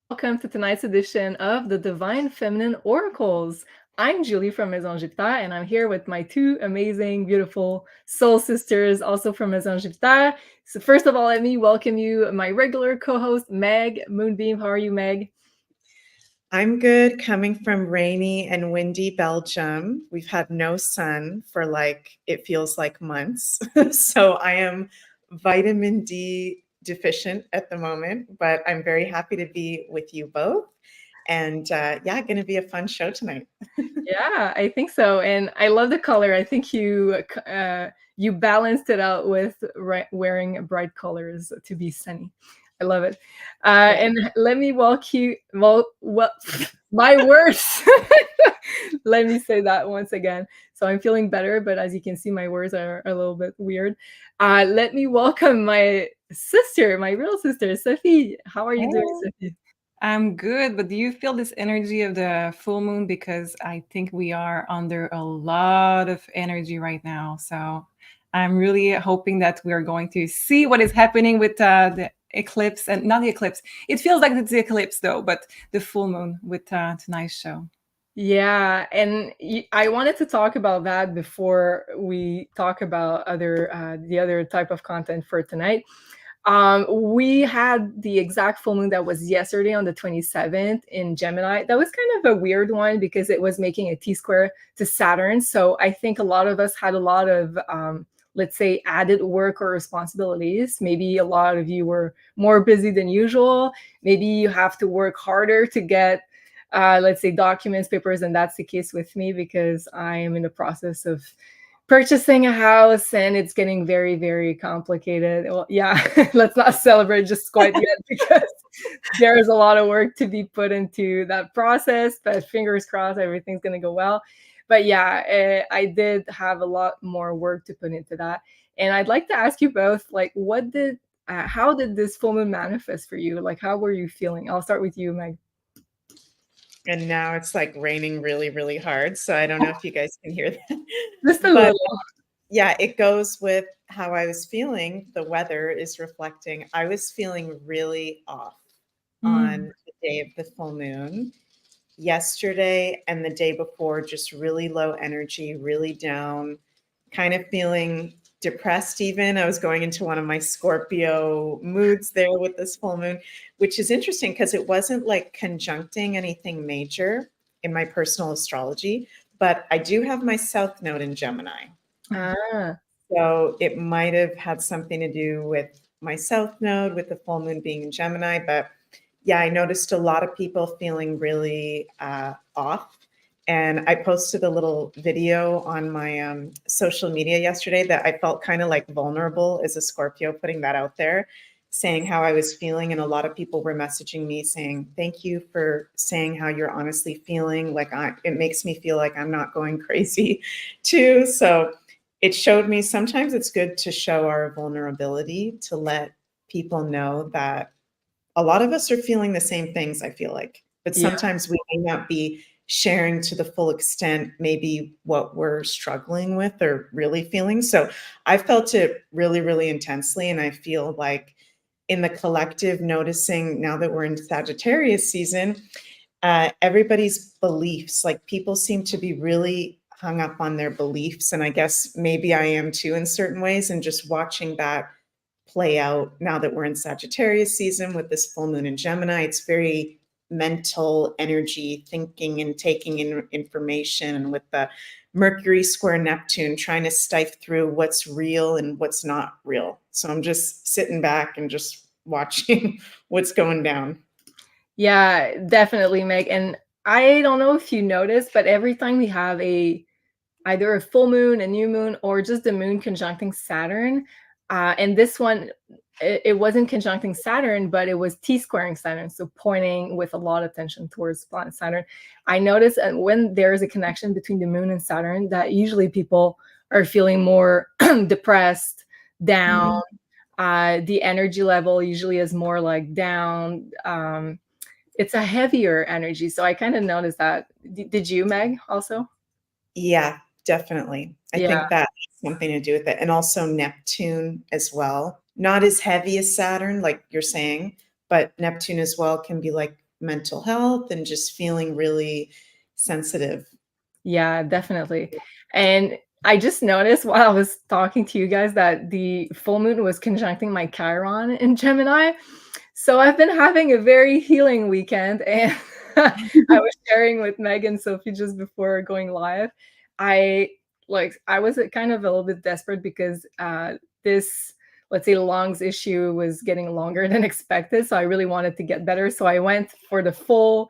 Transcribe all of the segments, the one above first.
welcome to tonight's edition of the Divine Feminine Oracles. I'm Julie from Maison Jupiter, and I'm here with my two amazing, beautiful soul sisters, also from Maison Jupiter. So, first of all, let me welcome you, my regular co host, Meg Moonbeam. How are you, Meg? I'm good, coming from rainy and windy Belgium. We've had no sun for it feels like months. So I am vitamin D deficient at the moment, but I'm very happy to be with you both. And yeah, going to be a fun show tonight. Yeah, I think so. And I love the color. I think you balanced it out with wearing bright colors to be sunny. I love it. Yeah. And let me walk you. Well, my words. Let me say that once again. So I'm feeling better, but as you can see, my words are a little bit weird. Let me welcome my sister, my real sister, Sophie. How are you doing, Hey. Sophie? I'm good, but do you feel this energy of the full moon? Because I think we are under a lot of energy right now. So I'm really hoping that we are going to see what is happening with the eclipse and not the eclipse. It feels like it's the eclipse though, but the full moon with tonight's show. Yeah, and I wanted to talk about that before we talk about the other type of content for tonight. We had the exact full moon that was yesterday on the 27th in Gemini. That was kind of a weird one because it was making a T square to Saturn. So I think a lot of us had a lot of let's say added work or responsibilities. Maybe a lot of you were more busy than usual. Maybe you have to work harder to get let's say documents, papers, and that's the case with me because I am in the process of purchasing a house and it's getting very, very complicated. Well, yeah, let's not celebrate just quite yet because there is a lot of work to be put into that process, but fingers crossed, everything's going to go well. But yeah, I did have a lot more work to put into that. And I'd like to ask you both, like, how did this full moon manifest for you? Like, how were you feeling? I'll start with you, Meg. And now it's like raining really, really hard. So I don't know if you guys can hear that. Just a But little. yeah, it goes with how I was feeling. The weather is reflecting. I was feeling really off Mm. on the day of the full moon. Yesterday and the day before, just really low energy, really down, kind of feeling depressed even. I was going into one of my Scorpio moods there with this full moon, which is interesting because it wasn't like conjuncting anything major in my personal astrology, but I do have my South Node in Gemini. Ah. So it might have had something to do with my South Node, with the full moon being in Gemini. But yeah, I noticed a lot of people feeling really off. And I posted a little video on my social media yesterday that I felt kind of like vulnerable as a Scorpio, putting that out there, saying how I was feeling. And a lot of people were messaging me saying, thank you for saying how you're honestly feeling. It makes me feel like I'm not going crazy too. So it showed me sometimes it's good to show our vulnerability, to let people know that a lot of us are feeling the same things, I feel like, but Yeah. sometimes we may not be sharing to the full extent maybe what we're struggling with or really feeling. So I felt it really, really intensely. And I feel like in the collective, noticing now that we're in Sagittarius season, everybody's beliefs, like people seem to be really hung up on their beliefs. And I guess maybe I am too in certain ways. And just watching that play out now that we're in Sagittarius season with this full moon in Gemini, it's very mental energy, thinking and taking in information, and with the Mercury square Neptune, trying to sift through what's real and what's not real. So I'm just sitting back and just watching what's going down. Yeah, definitely, Meg. And I don't know if you noticed, but every time we have either a full moon, a new moon, or just the moon conjuncting Saturn, and this one, it wasn't conjuncting Saturn, but it was T squaring Saturn, so pointing with a lot of attention towards planet Saturn. I noticed when there is a connection between the moon and Saturn, that usually people are feeling more depressed, down. The energy level usually is more like down. It's a heavier energy. So I kind of noticed that. Did you, Meg, also? Yeah, definitely. I Yeah. think that has something to do with it. And also Neptune as well. Not as heavy as Saturn, like you're saying, but Neptune as well can be like mental health and just feeling really sensitive. Yeah, definitely. And I just noticed while I was talking to you guys that the full moon was conjuncting my Chiron in Gemini. So I've been having a very healing weekend, and I was sharing with Meg and Sophie just before going live. I was kind of a little bit desperate because this, let's say, lungs issue was getting longer than expected. So I really wanted to get better. So I went for the full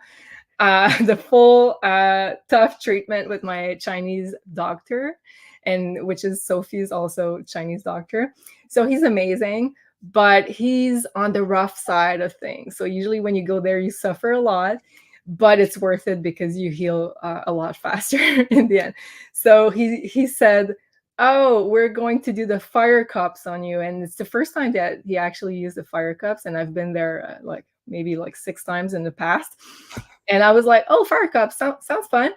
tough treatment with my Chinese doctor, and which is Sophie's also Chinese doctor. So he's amazing, but he's on the rough side of things. So usually when you go there, you suffer a lot, but it's worth it because you heal a lot faster in the end. So he said, "Oh, we're going to do the fire cups on you," and it's the first time that he actually used the fire cups, and I've been there like maybe like 6 times in the past. And I was like, "Oh, fire cup sounds fun."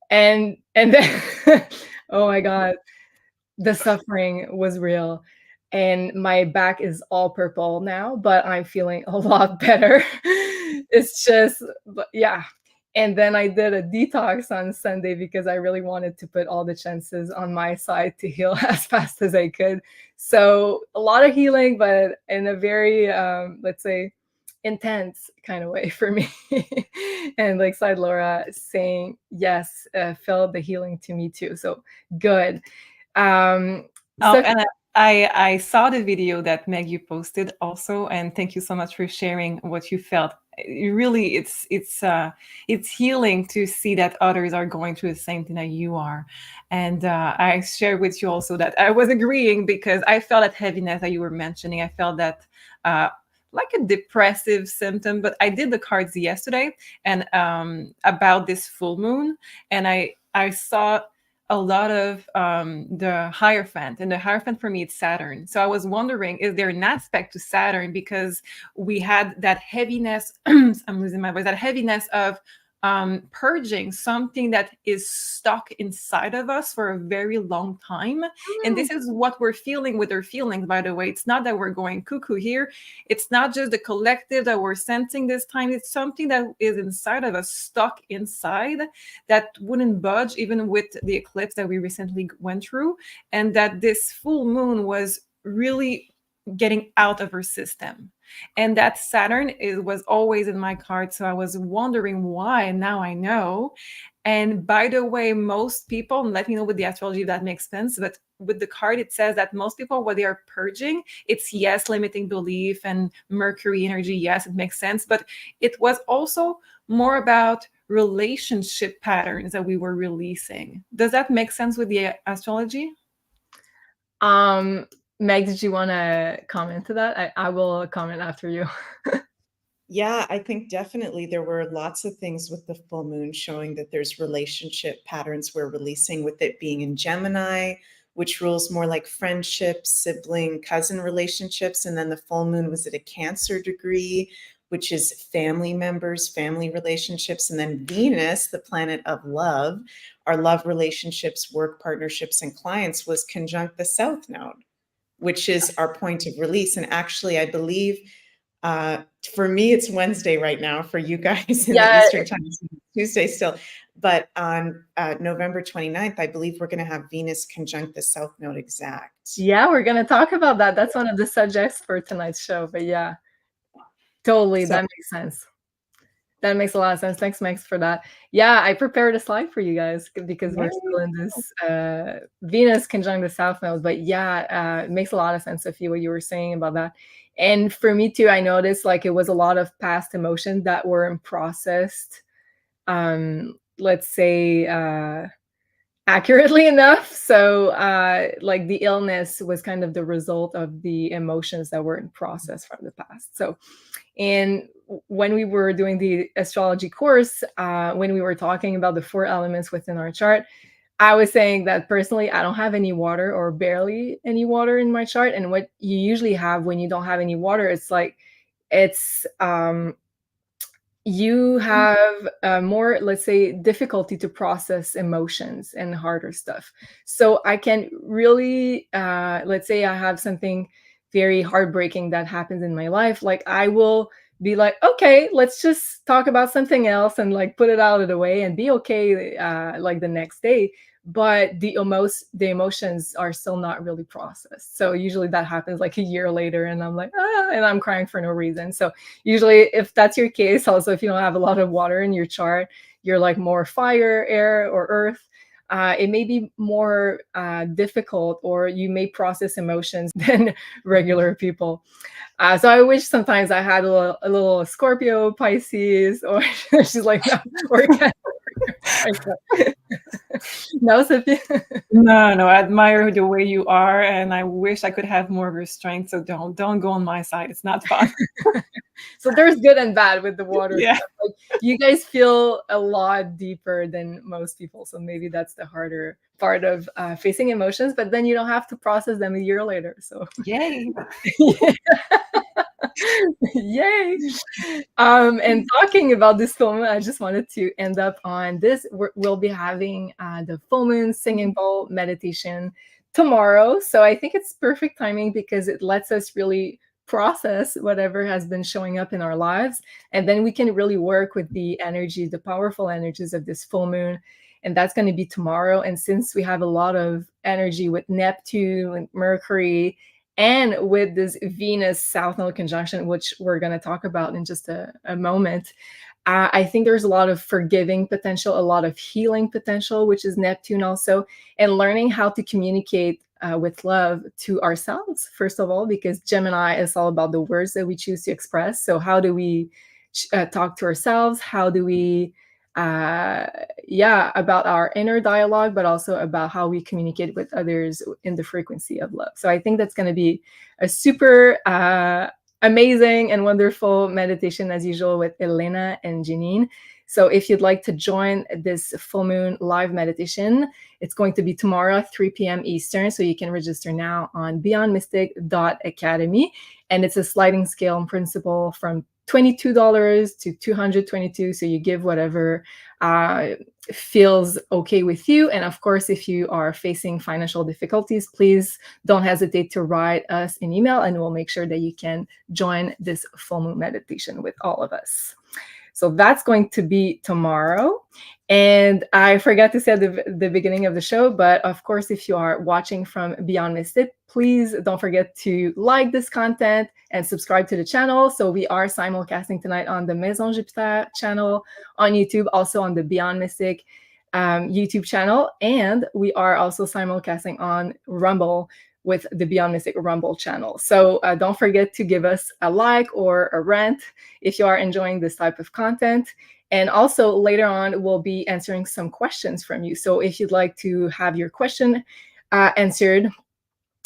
And then oh my god, the suffering was real. And my back is all purple now, but I'm feeling a lot better. It's just, but yeah. And then I did a detox on Sunday because I really wanted to put all the chances on my side to heal as fast as I could. So a lot of healing, but in a very, let's say, intense kind of way for me. And Lakeside Laura saying, yes, felt the healing to me too. So good. Oh, So and I saw the video that Meg you posted also, and thank you so much for sharing what you felt. Really, it's healing to see that others are going through the same thing that you are. And I shared with you also that I was agreeing because I felt that heaviness that you were mentioning. I felt that like a depressive symptom. But I did the cards yesterday and about this full moon, and I saw a lot of the Hierophant, and the Hierophant for me it's Saturn. So I was wondering, is there an aspect to Saturn because we had that heaviness? I'm losing my voice. That heaviness of purging something that is stuck inside of us for a very long time. And this is what we're feeling with our feelings, by the way. It's not that we're going cuckoo here. It's not just the collective that we're sensing this time. It's something that is inside of us, stuck inside, that wouldn't budge even with the eclipse that we recently went through. And that this full moon was really getting out of her system. And that Saturn was always in my card. So I was wondering why, and now I know. And by the way, most people, and let me know with the astrology if that makes sense, but with the card, it says that most people, what they are purging, it's yes, limiting belief and Mercury energy. Yes, it makes sense. But it was also more about relationship patterns that we were releasing. Does that make sense with the astrology? Meg, did you want to comment to that? I will comment after you. Yeah, I think definitely there were lots of things with the full moon showing that there's relationship patterns we're releasing, with it being in Gemini, which rules more like friendships, sibling, cousin relationships. And then the full moon was at a Cancer degree, which is family members, family relationships. And then Venus, the planet of love, our love relationships, work partnerships, and clients, was conjunct the South Node, which is our point of release. And actually, I believe for me, it's Wednesday right now. For you guys in the Yeah, Eastern time, it's Tuesday still. But on November 29th, I believe we're going to have Venus conjunct the South Node exact. yeah, we're gonna talk about that. That's one of the subjects for tonight's show. But yeah, totally, So that makes sense. That makes a lot of sense. Thanks, Max, for that. Yeah, I prepared a slide for you guys because we're still in this Venus conjunct the South Node. But yeah, it makes a lot of sense, Sophie, what you were saying about that. And for me too, I noticed like it was a lot of past emotions that weren't processed. Let's say accurately enough. So like the illness was kind of the result of the emotions that weren't processed from the past. So, and when we were doing the astrology course, when we were talking about the 4 elements within our chart, I was saying that personally, I don't have any water or barely any water in my chart. And what you usually have when you don't have any water, it's like, it's you have more, let's say, difficulty to process emotions and harder stuff. So I can really, let's say I have something very heartbreaking that happens in my life. Like I will be like, okay, let's just talk about something else and like put it out of the way and be okay like the next day. But the emotions are still not really processed. So usually that happens like a year later, and I'm like, and I'm crying for no reason. So usually, if that's your case, also if you don't have a lot of water in your chart, you're like more fire, air, or earth. It may be more difficult, or you may process emotions than regular people. So I wish sometimes I had a little Scorpio, Pisces, or she's like, no, or no, Sophie. No, I admire the way you are, and I wish I could have more restraint. So don't go on my side. It's not fun. So there's good and bad with the water Yeah. stuff. Like, you guys feel a lot deeper than most people, so maybe that's the harder part of facing emotions. But then you don't have to process them a year later. So Yay. yay! And talking about this film, I just wanted to end up on this. We'll be having the full moon singing bowl meditation tomorrow. So I think it's perfect timing because it lets us really process whatever has been showing up in our lives. And then we can really work with the energy, the powerful energies of this full moon. And that's going to be tomorrow. And since we have a lot of energy with Neptune and Mercury, and with this Venus South Node conjunction, which we're going to talk about in just a moment, I think there's a lot of forgiving potential, a lot of healing potential, which is Neptune also, and learning how to communicate with love to ourselves, first of all, because Gemini is all about the words that we choose to express. So, how do we talk to ourselves? How do we about our inner dialogue, but also about how we communicate with others in the frequency of love. So I think that's going to be a super amazing and wonderful meditation, as usual, with Elena and Janine. So if you'd like to join this full moon live meditation, it's going to be tomorrow at 3 p.m. Eastern. So you can register now on beyondmystic.academy. And it's a sliding scale principle from $22 to $222. So you give whatever feels okay with you. And of course, if you are facing financial difficulties, please don't hesitate to write us an email, and we'll make sure that you can join this full moon meditation with all of us. So that's going to be tomorrow. And I forgot to say at the beginning of the show, but of course, if you are watching from Beyond Mystic, please don't forget to like this content and subscribe to the channel. So we are simulcasting tonight on the Maison Jupiter channel on YouTube, also on the Beyond Mystic YouTube channel. And we are also simulcasting on Rumble with the Beyond Mystic Rumble channel. So don't forget to give us a like or a rant if you are enjoying this type of content. And also later on, we'll be answering some questions from you. So if you'd like to have your question answered,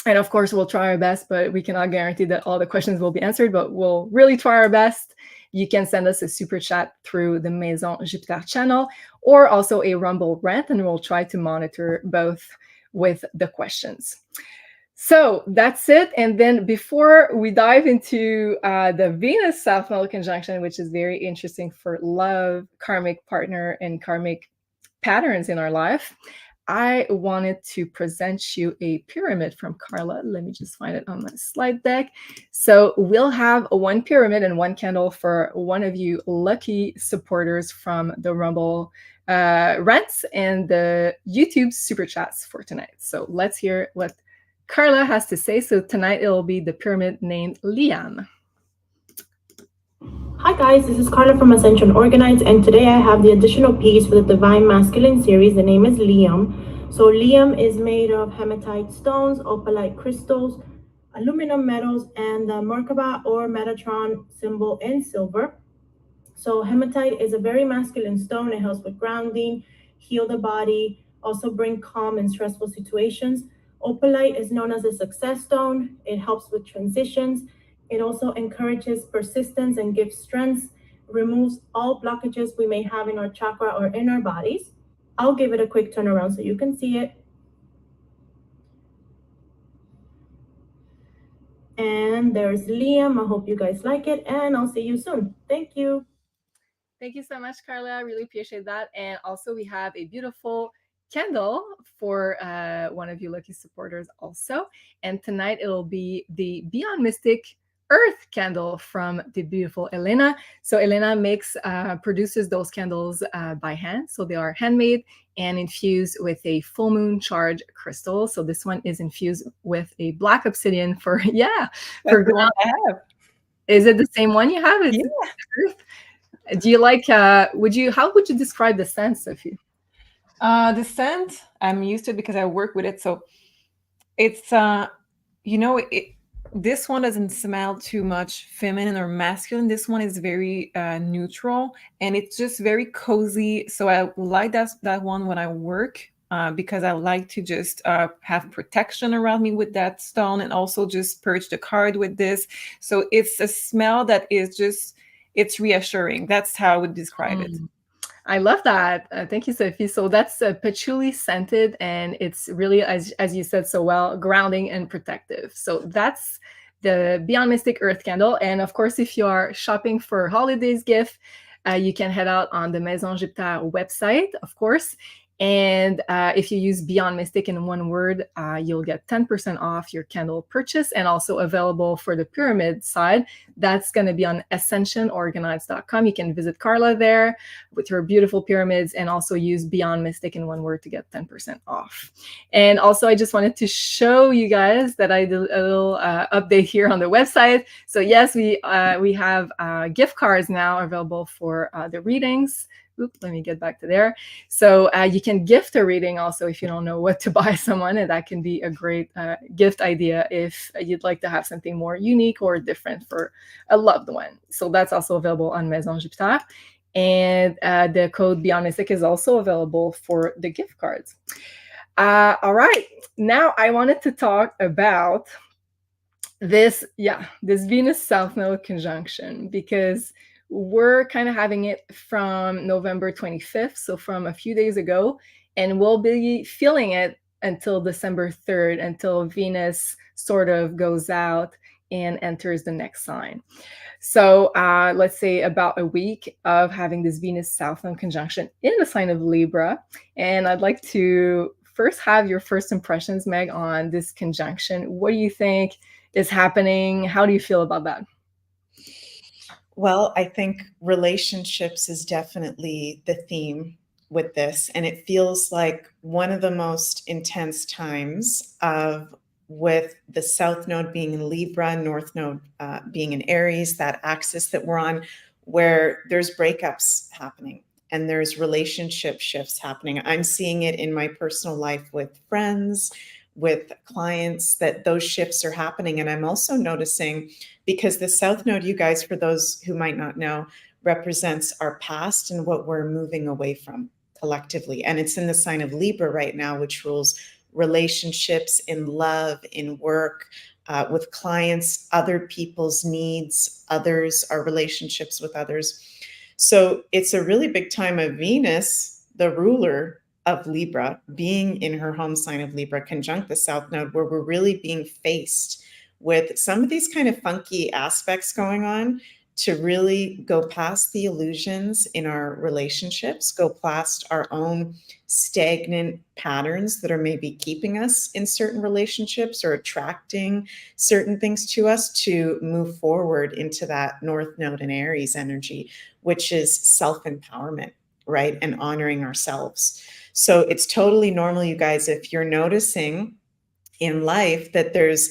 and of course, we'll try our best, but we cannot guarantee that all the questions will be answered, but we'll really try our best. You can send us a super chat through the Maison Jupiter channel, or also a Rumble rant, and we'll try to monitor both with the questions. So that's it. And then before we dive into the Venus South Node conjunction, which is very interesting for love, karmic partner, and karmic patterns in our life, I wanted to present you a pyramid from Carla. Let me just find it on my slide deck. So we'll have one pyramid and one candle for one of you lucky supporters from the Rumble rants and the YouTube super chats for tonight. So let's hear what Carla has to say. So tonight it'll be the pyramid named Liam. Hi guys, this is Carla from Ascension Orgonites, and today I have the additional piece for the Divine Masculine series. The name is Liam. So Liam is made of hematite stones, opalite crystals, aluminum metals, and the Merkaba or Metatron symbol in silver. So hematite is a very masculine stone. It helps with grounding, heal the body, also bring calm in stressful situations. Opalite is known as a success stone. It helps with transitions. It also encourages persistence and gives strength, removes all blockages we may have in our chakra or in our bodies. I'll give it a quick turnaround so you can see it. And there's Liam. I hope you guys like it, and I'll see you soon. Thank you. Thank you so much, Carla. I really appreciate that. And also we have a beautiful candle for one of you lucky supporters also. And tonight it'll be the Beyond Mystic Earth candle from the beautiful Elena. So Elena produces those candles by hand. So they are handmade and infused with a full moon charge crystal. So this one is infused with a black obsidian for That's the one I have. Is it the same one you have? It's Earth. Do you like? How would you describe the scent, Sophie? The scent, I'm used to it because I work with it. So it's this one doesn't smell too much feminine or masculine. This one is very neutral, and it's just very cozy. So I like that one when I work, because I like to just have protection around me with that stone, and also just purge the card with this. So it's a smell that is just, it's reassuring. That's how I would describe it. I love that. Thank you, Sophie. So that's patchouli scented, and it's really, as you said so well, grounding and protective. So that's the Beyond Mystic Earth Candle. And of course, if you are shopping for holidays gift, you can head out on the Maison Jupiter website, of course. And if you use Beyond Mystic in one word, you'll get 10% off your candle purchase, and also available for the pyramid side. That's going to be on ascensionorgonites.com. You can visit Carla there with her beautiful pyramids, and also use Beyond Mystic in one word to get 10% off. And also, I just wanted to show you guys that I did a little update here on the website. So yes, we have gift cards now available for the readings. Oops, let me get back to there. So you can gift a reading also if you don't know what to buy someone, and that can be a great gift idea if you'd like to have something more unique or different for a loved one. So that's also available on Maison Jupiter. And the code Beyond Mystic is also available for the gift cards. All right, now I wanted to talk about this Venus South Node conjunction, because we're kind of having it from November 25th, so from a few days ago, and we'll be feeling it until December 3rd, until Venus sort of goes out and enters the next sign. So let's say about a week of having this Venus South Node conjunction in the sign of Libra. And I'd like to first have your first impressions, Meg, on this conjunction. What do you think is happening? How do you feel about that? Well, I think relationships is definitely the theme with this. And it feels like one of the most intense times with the South Node being in Libra, North Node being in Aries, that axis that we're on, where there's breakups happening and there's relationship shifts happening. I'm seeing it in my personal life with friends, with clients, that those shifts are happening. And I'm also noticing, because the South Node, you guys, for those who might not know, represents our past and what we're moving away from collectively. And it's in the sign of Libra right now, which rules relationships, in love, in work, with clients, other people's needs, others, our relationships with others. So it's a really big time of Venus, the ruler of Libra, being in her home sign of Libra, conjunct the South Node, where we're really being faced with some of these kind of funky aspects going on, to really go past the illusions in our relationships, go past our own stagnant patterns that are maybe keeping us in certain relationships or attracting certain things to us, to move forward into that North Node and Aries energy, which is self-empowerment, right? And honoring ourselves. So it's totally normal, you guys, if you're noticing in life that there's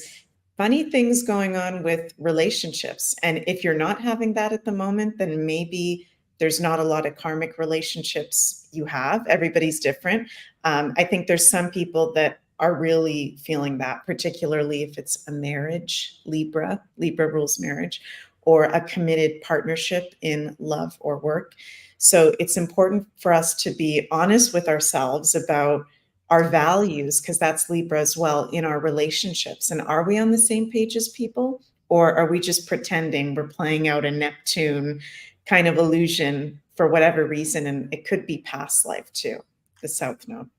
funny things going on with relationships. And if you're not having that at the moment, then maybe there's not a lot of karmic relationships you have. Everybody's different. I think there's some people that are really feeling that, particularly if it's a marriage, Libra rules marriage, or a committed partnership in love or work. So it's important for us to be honest with ourselves about our values, because that's Libra as well, in our relationships. And are we on the same page as people, or are we just pretending we're playing out a Neptune kind of illusion for whatever reason? And it could be past life too, the South Node.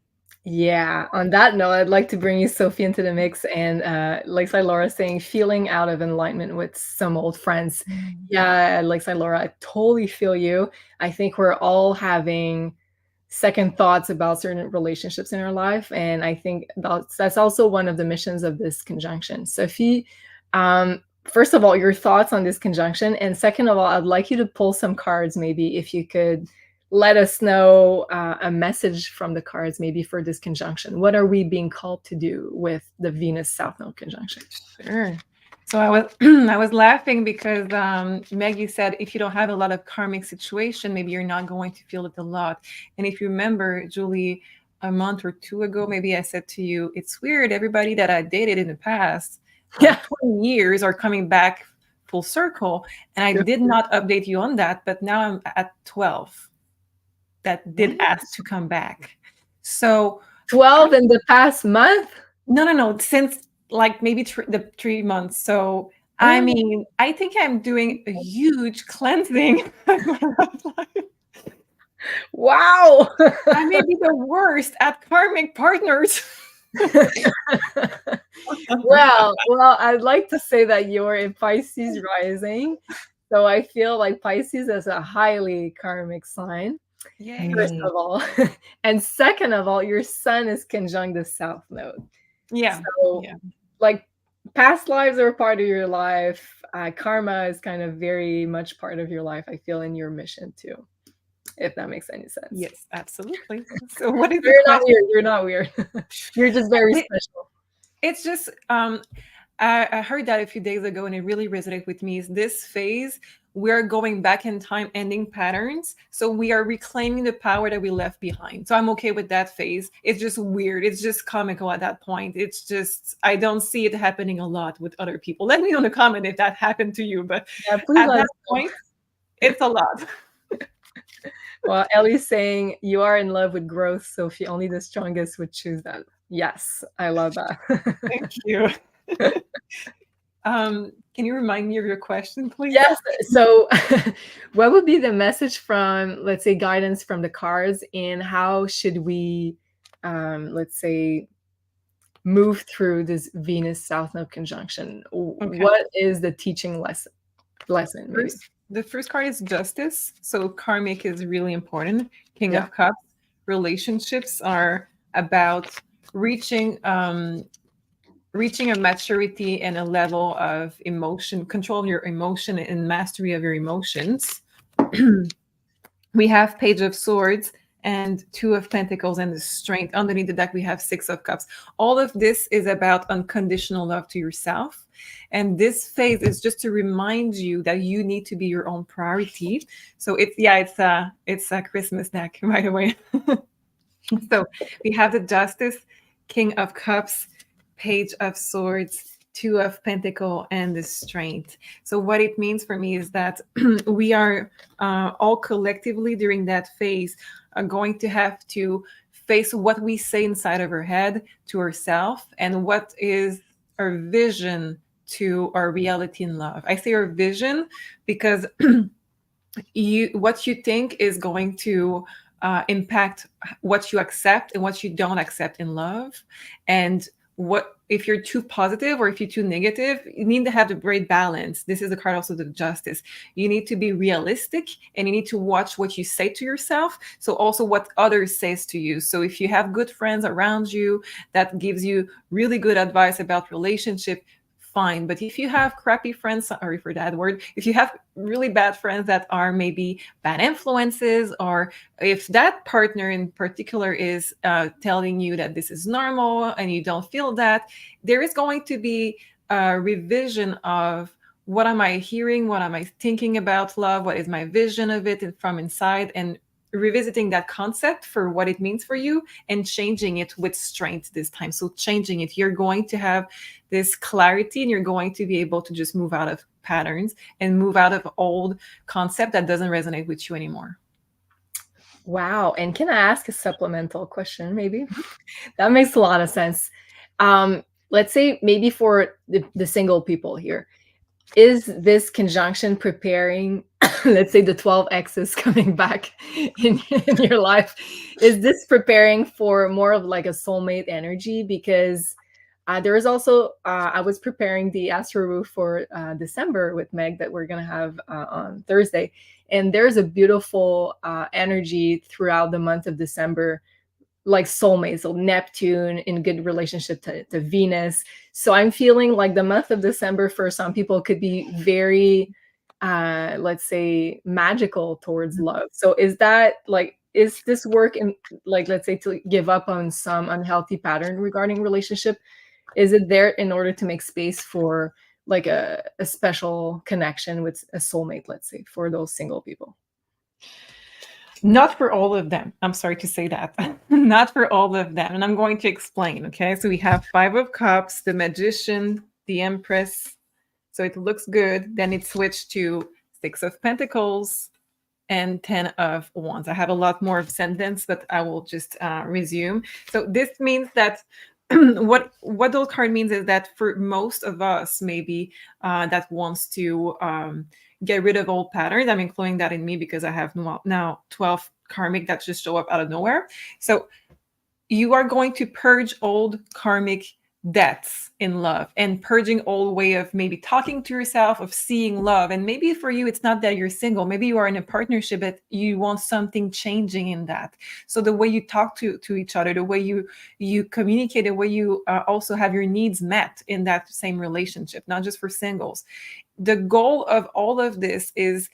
Yeah, on that note, I'd like to bring you, Sophie, into the mix. And like Laura saying, feeling out of alignment with some old friends. Yeah, like Laura, I totally feel you. I think we're all having second thoughts about certain relationships in our life. And I think that's also one of the missions of this conjunction. Sophie, first of all, your thoughts on this conjunction, and second of all, I'd like you to pull some cards. Maybe if you could let us know a message from the cards, maybe for this conjunction. What are we being called to do with the Venus South Node conjunction? Sure. So I was I was laughing because Maggie said if you don't have a lot of karmic situation, maybe you're not going to feel it a lot. And if you remember, Julie, a month or two ago, maybe I said to you, it's weird. Everybody that I dated in the past, 20 years are coming back full circle. And I did not update you on that, but now I'm at 12 that did ask to come back. So 12 in the past month? No. Since like maybe the 3 months. So I mean, I think I'm doing a huge cleansing of my love life. Wow. I may be the worst at karmic partners. well, I'd like to say that you're in Pisces rising. So I feel like Pisces is a highly karmic sign. Yay. First of all. And second of all, your sun is conjunct the South Node. Yeah. So like past lives are part of your life. Karma is kind of very much part of your life, I feel, in your mission too. If that makes any sense. Yes, absolutely. So what is You're not weird. You're not weird. You're just very special. It's just I heard that a few days ago and it really resonated with me. Is this phase we're going back in time, ending patterns. So we are reclaiming the power that we left behind. So I'm okay with that phase. It's just weird. It's just comical at that point. It's just, I don't see it happening a lot with other people. Let me know in the comment if that happened to you. But at that point, it's a lot. Well, Ellie's saying you are in love with growth, Sophie. Only the strongest would choose that. Yes, I love that. Thank you. Can you remind me of your question, please? Yes. So what would be the message from, let's say, guidance from the cards, and how should we, let's say, move through this Venus South Node conjunction? Okay. What is the teaching lesson? The first card is justice. So karmic is really important. King of Cups. Relationships are about reaching a maturity and a level of emotion, control of your emotion and mastery of your emotions. We have Page of Swords and Two of Pentacles and the Strength. Underneath the deck, we have Six of Cups. All of this is about unconditional love to yourself. And this phase is just to remind you that you need to be your own priority. So it's a Christmas deck, by the way. So we have the Justice, King of Cups, Page of Swords, Two of Pentacles, and the Strength. So what it means for me is that we are all collectively during that phase are going to have to face what we say inside of our head to ourselves and what is our vision to our reality in love. I say our vision because what you think is going to impact what you accept and what you don't accept in love. And what if you're too positive or if you're too negative, you need to have the great balance. This is the card also of justice. You need to be realistic and you need to watch what you say to yourself. So also what others says to you. So if you have good friends around you that gives you really good advice about relationship, fine. But if you have crappy friends, sorry for that word, if you have really bad friends that are maybe bad influences, or if that partner in particular is telling you that this is normal and you don't feel that, there is going to be a revision of what am I hearing, what am I thinking about love, what is my vision of it from inside, and revisiting that concept for what it means for you and changing it with strength this time. So changing it, you're going to have this clarity and you're going to be able to just move out of patterns and move out of old concept that doesn't resonate with you anymore. Wow. And can I ask a supplemental question maybe? That makes a lot of sense. Let's say maybe for the single people here, is this conjunction preparing, let's say the 12 exes coming back in your life, is this preparing for more of like a soulmate energy? Because there is also, I was preparing the Astro Roof for December with Meg that we're going to have on Thursday. And there's a beautiful energy throughout the month of December like soulmates, so Neptune in good relationship to Venus. So I'm feeling like the month of December for some people could be very, let's say, magical towards love. So is that like, is this work in, like, let's say, to give up on some unhealthy pattern regarding relationship? Is it there in order to make space for like a special connection with a soulmate, let's say, for those single people? Not for all of them. I'm sorry to say that. Not for all of them. And I'm going to explain. Okay. So we have 5 of Cups, the Magician, the Empress. So it looks good. Then it switched to 6 of Pentacles and 10 of Wands. I have a lot more of sentence, but I will just resume. So this means that what those card means is that for most of us, maybe that wants to get rid of old patterns. I'm including that in me because I have now 12 karmic that just show up out of nowhere. So you are going to purge old karmic debts in love and purging old way of maybe talking to yourself, of seeing love. And maybe for you, it's not that you're single. Maybe you are in a partnership, but you want something changing in that. So the way you talk to each other, the way you communicate, the way you also have your needs met in that same relationship, not just for singles. The goal of all of this is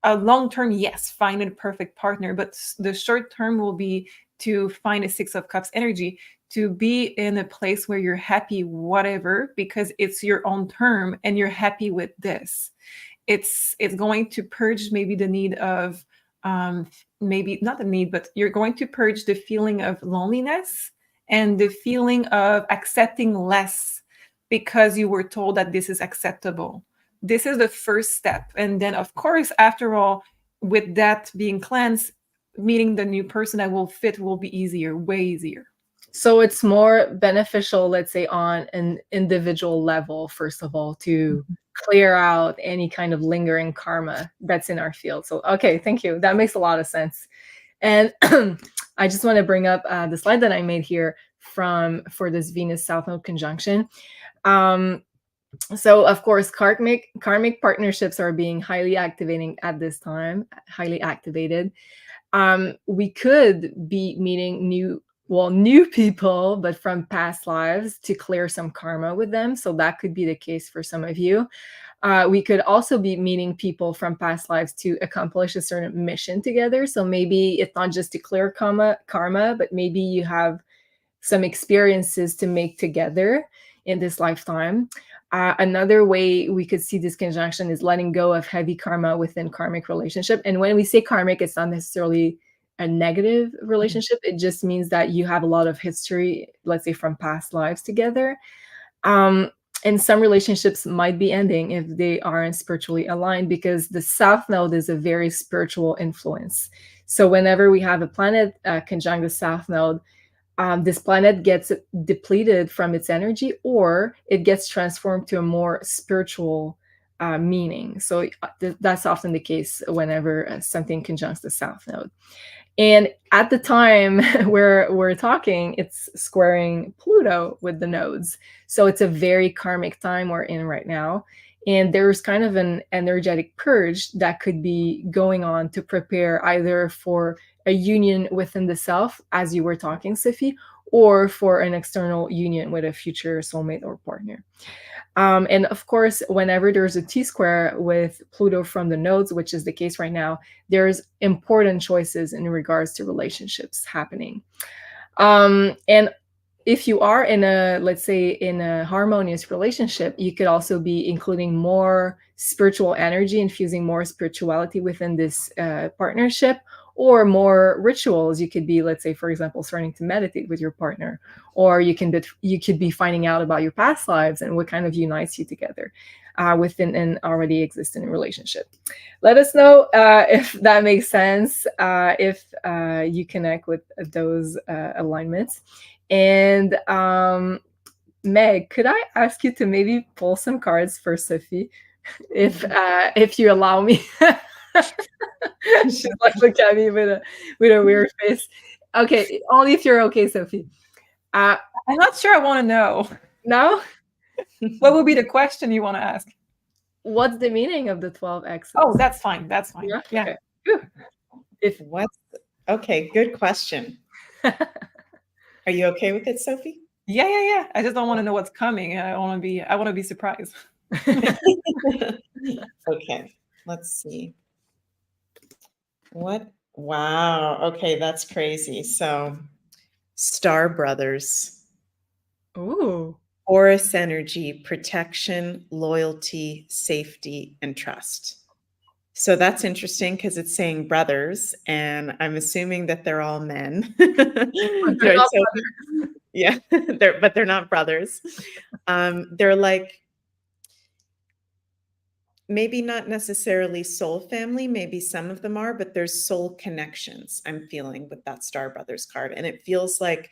a long term, yes, find a perfect partner, but the short term will be to find a 6 of Cups energy, to be in a place where you're happy, whatever, because it's your own term and you're happy with this. It's going to purge maybe the need of, maybe not the need, but you're going to purge the feeling of loneliness and the feeling of accepting less because you were told that this is acceptable. This is the first step. And then, of course, after all, with that being cleansed, meeting the new person that will fit will be easier, way easier. So it's more beneficial, let's say, on an individual level, first of all, to clear out any kind of lingering karma that's in our field. So, okay, thank you. That makes a lot of sense. And I just want to bring up the slide that I made here for this Venus South Node conjunction. So, of course, karmic partnerships are being highly activated at this time, highly activated. We could be meeting new people, but from past lives, to clear some karma with them. So that could be the case for some of you. We could also be meeting people from past lives to accomplish a certain mission together. So maybe it's not just to clear karma, but maybe you have some experiences to make together in this lifetime. Another way we could see this conjunction is letting go of heavy karma within karmic relationship. And when we say karmic, it's not necessarily a negative relationship. It just means that you have a lot of history, let's say, from past lives together. And some relationships might be ending if they aren't spiritually aligned, because the South Node is a very spiritual influence. So whenever we have a planet conjunct the South Node, this planet gets depleted from its energy, or it gets transformed to a more spiritual meaning. So that's often the case whenever something conjuncts the South Node. And at the time where we're talking, it's squaring Pluto with the nodes. So it's a very karmic time we're in right now. And there's kind of an energetic purge that could be going on to prepare either for a union within the self, as you were talking, Sophie, or for an external union with a future soulmate or partner. And of course, whenever there's a T-square with Pluto from the nodes, which is the case right now, there's important choices in regards to relationships happening. And if you are in a, let's say, in a harmonious relationship, you could also be including more spiritual energy, infusing more spirituality within this partnership, or more rituals. You could be, let's say, for example, starting to meditate with your partner, or you could be finding out about your past lives and what kind of unites you together within an already existing relationship. Let us know if that makes sense, if you connect with those alignments. And Meg, could I ask you to maybe pull some cards for Sophie, if you allow me? She's like looking at me with a weird face. Okay, only if you're okay, Sophie. I'm not sure I want to know. No? What would be the question you want to ask? What's the meaning of the 12 X's? Oh, that's fine. That's fine. Yeah. Yeah. Okay. Okay, good question. Are you okay with it, Sophie? Yeah. I just don't want to know what's coming. I want to be surprised. Okay, let's see. What? Wow. Okay, that's crazy. So, Star Brothers, Ooh. Horus energy, protection, loyalty, safety, and trust. So that's interesting because it's saying brothers, and I'm assuming that they're all men. They're Right, not so yeah, they're not brothers. They're like maybe not necessarily soul family, maybe some of them are, but there's soul connections I'm feeling with that Star Brothers card. And it feels like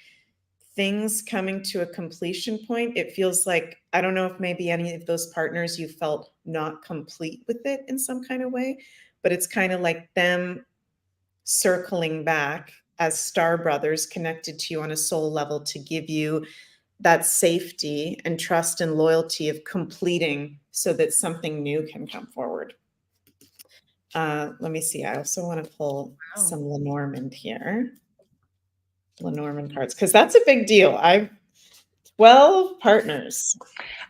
things coming to a completion point. It feels like, I don't know if maybe any of those partners you felt not complete with it in some kind of way, but it's kind of like them circling back as Star Brothers connected to you on a soul level to give you that safety and trust and loyalty of completing so that something new can come forward. Let me see. I also want to pull some Lenormand here. Lenormand cards, because that's a big deal. I've 12 partners.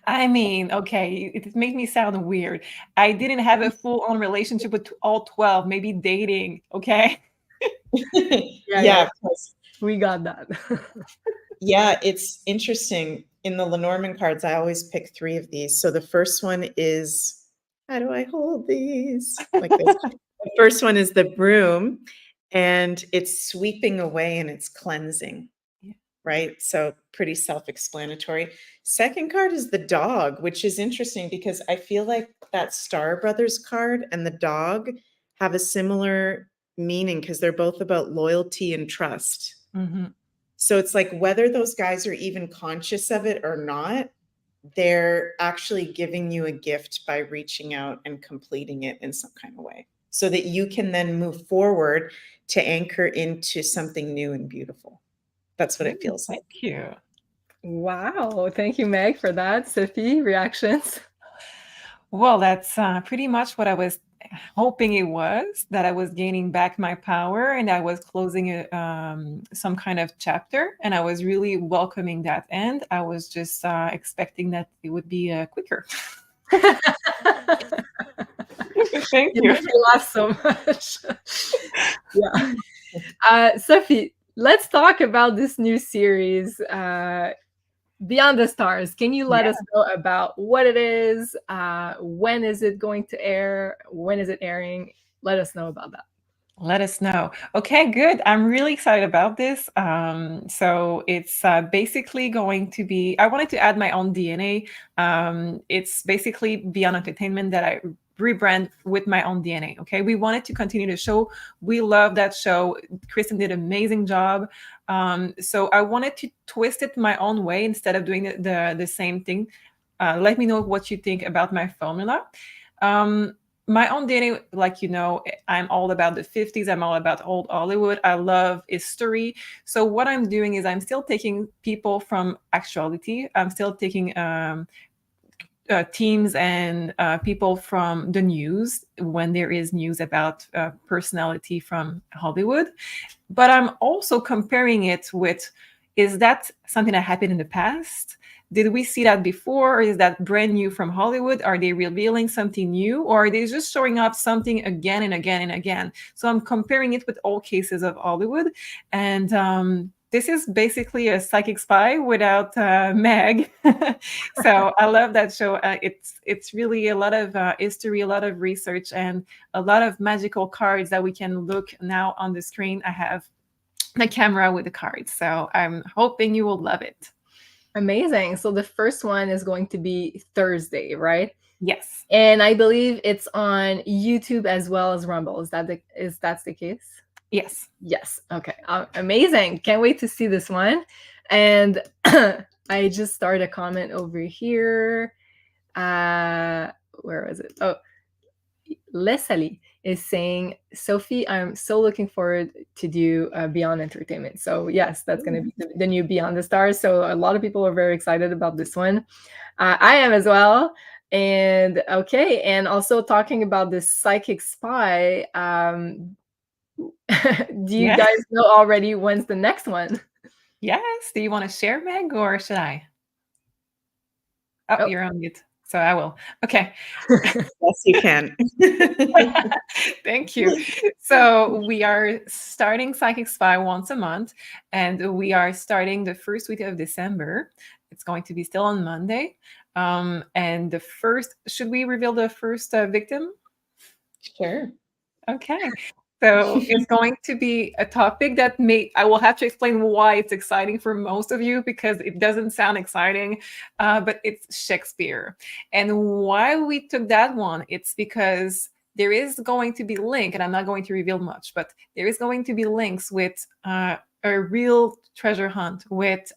I mean, okay, it made me sound weird. I didn't have a full-on relationship with all 12, maybe dating, okay? Yeah, of course. We got that. Yeah, it's interesting. In the Lenormand cards, I always pick 3 of these. So the first one is, how do I hold these? Like this. The first one is the broom, and it's sweeping away and it's cleansing. Yeah. Right? So pretty self-explanatory. Second card is the dog, which is interesting because I feel like that Star Brothers card and the dog have a similar meaning because they're both about loyalty and trust. Mm-hmm. So it's like whether those guys are even conscious of it or not, they're actually giving you a gift by reaching out and completing it in some kind of way so that you can then move forward to anchor into something new and beautiful. That's what it feels like. Thank you. Wow. Thank you, Meg, for that. Sophie, reactions? Well, that's pretty much what I was hoping it was, that I was gaining back my power and I was closing some kind of chapter, and I was really welcoming that end. I was just expecting that it would be quicker. Thank you. made me laugh so much. Yeah. Sophie, let's talk about this new series, Beyond the Stars. Can you let us know about what it is? When is it going to air? When is it airing? Let us know about that. Let us know. Okay, good. I'm really excited about this. So it's basically going to be, I wanted to add my own DNA. It's basically Beyond Entertainment that I rebrand with my own DNA. Okay, we wanted to continue the show. We love that show. Kristen did an amazing job. So I wanted to twist it my own way instead of doing the same thing. Let me know what you think about my formula. My own DNA, like, you know, I'm all about the 50s. I'm all about old Hollywood. I love history. So what I'm doing is I'm still taking people from actuality. I'm still taking teams and people from the news when there is news about personality from Hollywood. But I'm also comparing it with, is that something that happened in the past? Did we see that before, or is that brand new from Hollywood? Are they revealing something new, or are they just showing up something again and again and again? So I'm comparing it with all cases of Hollywood. And this is basically a psychic spy without Meg. So I love that show. It's really a lot of history, a lot of research, and a lot of magical cards that we can look now on the screen. I have the camera with the cards. So I'm hoping you will love it. Amazing. So the first one is going to be Thursday, right? Yes. And I believe it's on YouTube as well as Rumble. Is that the case? Yes. Yes. Okay. Amazing. Can't wait to see this one. And I just started a comment over here. Where is it? Oh, Leslie is saying, Sophie, I'm so looking forward to do Beyond Entertainment. So yes, that's going to be the new Beyond the Stars. So a lot of people are very excited about this one. I am as well. And okay. And also talking about this psychic spy. Do you guys know already when's the next one? Yes. Do you want to share, Meg, or should I? Oh, Oh. you're on mute. So I will. Okay. Yes, you can. Thank you. So we are starting Psychic Spy once a month, and we are starting the first week of December. It's going to be still on Monday. And the first, should we reveal the first victim? Sure. Okay. So it's going to be a topic that I will have to explain why it's exciting for most of you, because it doesn't sound exciting, but it's Shakespeare. And why we took that one, it's because there is going to be link, and I'm not going to reveal much, but there is going to be links with a real treasure hunt with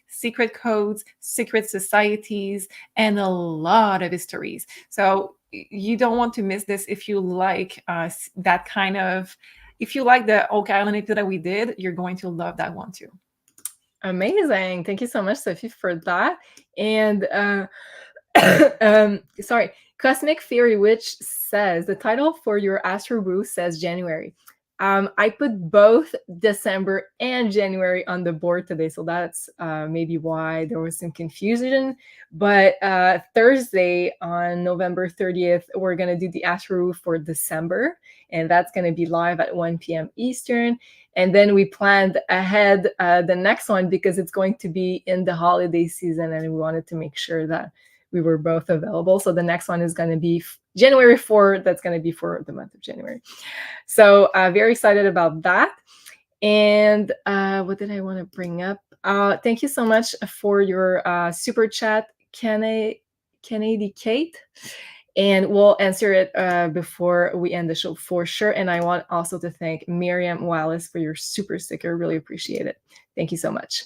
secret codes, secret societies, and a lot of histories. So you don't want to miss this if you like that kind of, if you like the Oak Island episode that we did, you're going to love that one too. Amazing. Thank you so much, Sophie, for that. And sorry, Cosmic Theory Witch says the title for your Astro Brew says January. I put both December and January on the board today, so that's maybe why there was some confusion. But Thursday on November 30th, we're going to do the Astro Brew for December, and that's going to be live at 1 p.m. Eastern. And then we planned ahead the next one because it's going to be in the holiday season, and we wanted to make sure that we were both available. So the next one is going to be January 4th. That's going to be for the month of January. So very excited about that. And what did I want to bring up? Thank you so much for your super chat, Kennedy Kate. And we'll answer it before we end the show for sure. And I want also to thank Miriam Wallace for your super sticker. Really appreciate it. Thank you so much.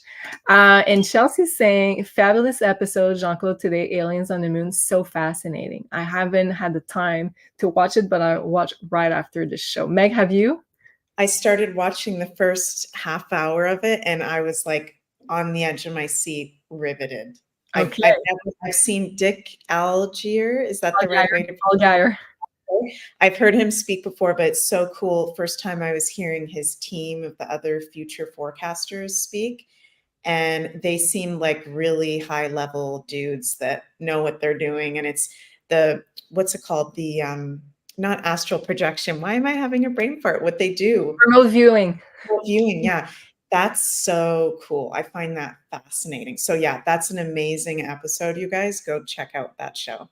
And Chelsea's saying, fabulous episode, Jean-Claude, today, Aliens on the Moon. So fascinating. I haven't had the time to watch it, but I watched right after the show. Meg, have you? I started watching the first half hour of it, and I was like on the edge of my seat, riveted. Okay. I've seen Dick Algier. Is that the right way to Algier? I've heard him speak before, but it's so cool. First time I was hearing his team of the other future forecasters speak, and they seem like really high level dudes that know what they're doing. And it's what's it called? The not astral projection. Why am I having a brain fart? What they do? Remote viewing. Remote viewing, yeah. That's so cool. I find that fascinating. So yeah, that's an amazing episode. You guys go check out that show.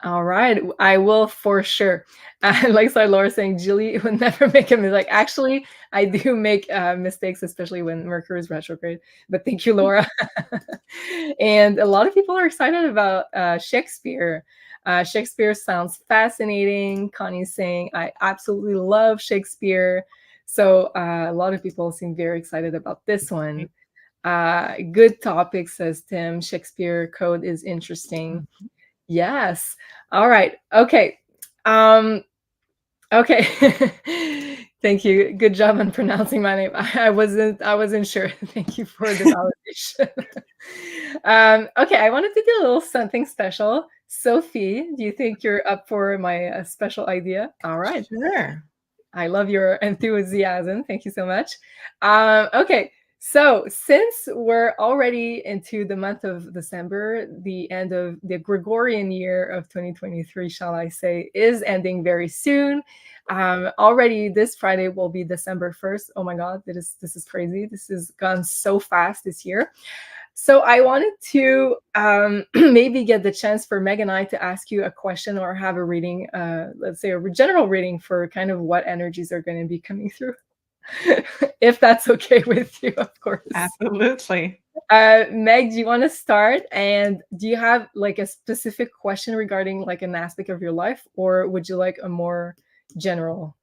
All right, I will for sure. Like Laura saying, Julie would never make a mistake. Actually, I do make mistakes, especially when Mercury is retrograde. But thank you, Laura. And a lot of people are excited about Shakespeare. Shakespeare sounds fascinating. Connie's saying, I absolutely love Shakespeare. So a lot of people seem very excited about this one. Good topic, says Tim. Shakespeare code is interesting. Yes. All right. Okay. Okay. Thank you. Good job on pronouncing my name. I wasn't sure. Thank you for the validation. Okay, I wanted to do a little something special. Sophie, do you think you're up for my special idea? All right. Sure. I love your enthusiasm. Thank you so much. Okay. So since we're already into the month of December, the end of the Gregorian year of 2023, shall I say, is ending very soon. Already this Friday will be December 1st. Oh my God, this is crazy. This has gone so fast this year. So I wanted to maybe get the chance for Meg and I to ask you a question or have a reading, let's say a general reading for kind of what energies are going to be coming through. If that's okay with you, of course. Absolutely. Meg, do you want to start? And do you have like a specific question regarding like an aspect of your life, or would you like a more general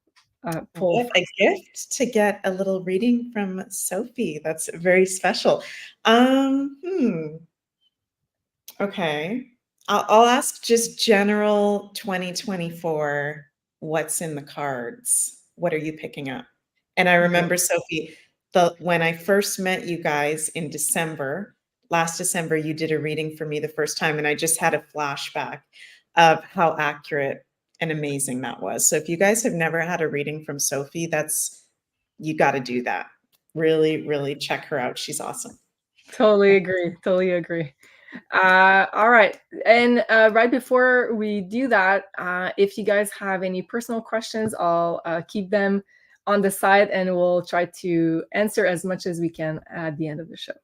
pull? A gift to get a little reading from Sophie. That's very special. Okay. I'll ask just general 2024. What's in the cards? What are you picking up? And I remember, Sophie, when I first met you guys in last December, you did a reading for me the first time, and I just had a flashback of how accurate and amazing that was. So if you guys have never had a reading from Sophie, you got to do that. really, really check her out. She's awesome. Totally agree. Totally agree. All right. And right before we do that, if you guys have any personal questions, I'll keep them on the side and we'll try to answer as much as we can at the end of the show.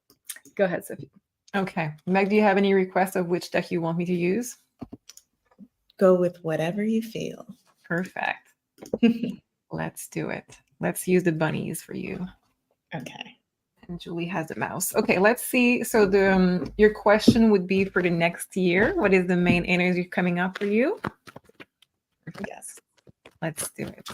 Go ahead, Sophie. Okay. Meg, do you have any requests of which deck you want me to use? Go with whatever you feel. Perfect. Let's do it. Let's use the bunnies for you. Okay. And Julie has a mouse. Okay, let's see. So the your question would be for the next year. What is the main energy coming up for you? Yes. Let's do it.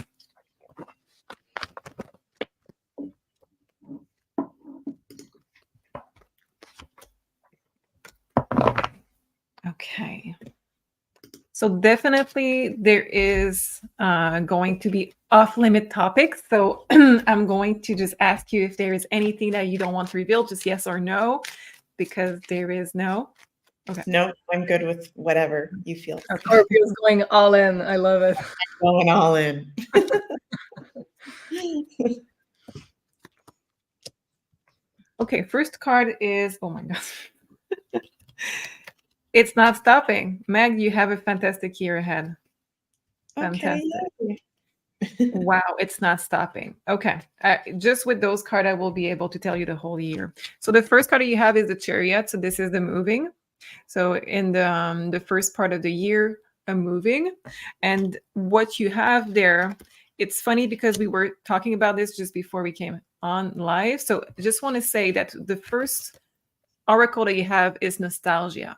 Okay. So definitely there is going to be off-limit topics. So I'm going to just ask you if there is anything that you don't want to reveal, just yes or no, because there is no. Okay. No, I'm good with whatever you feel. Okay. Scorpio's going all in. I love it. Going all in. Okay, first card is, oh my gosh. It's not stopping. Meg, you have a fantastic year ahead. Fantastic. Okay. Wow, it's not stopping. Okay, just with those cards, I will be able to tell you the whole year. So the first card you have is the Chariot. So this is the moving. So in the first part of the year, a moving. And what you have there, it's funny because we were talking about this just before we came on live. So I just want to say that the first oracle that you have is nostalgia.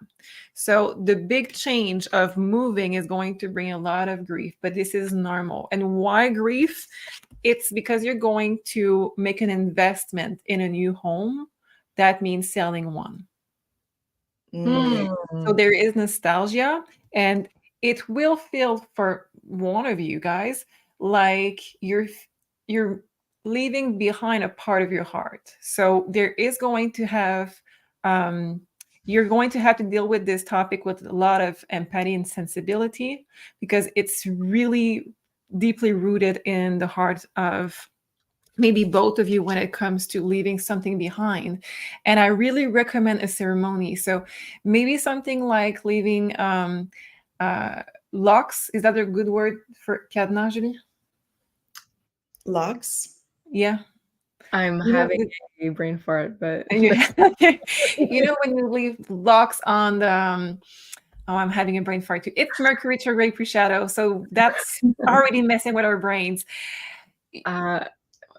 So the big change of moving is going to bring a lot of grief, but this is normal. And why grief? It's because you're going to make an investment in a new home. That means selling one. So there is nostalgia, and it will feel for one of you guys like you're leaving behind a part of your heart. So there is going to have you're going to have to deal with this topic with a lot of empathy and sensibility, because it's really deeply rooted in the heart of maybe both of you when it comes to leaving something behind. And I really recommend a ceremony. So maybe something like leaving locks. Is that a good word for cadenas, Julie? Locks? Yeah. I'm having a brain fart, but you know, when you leave locks on the oh, I'm having a brain fart too. It's Mercury retrograde pre-shadow, so that's already messing with our brains.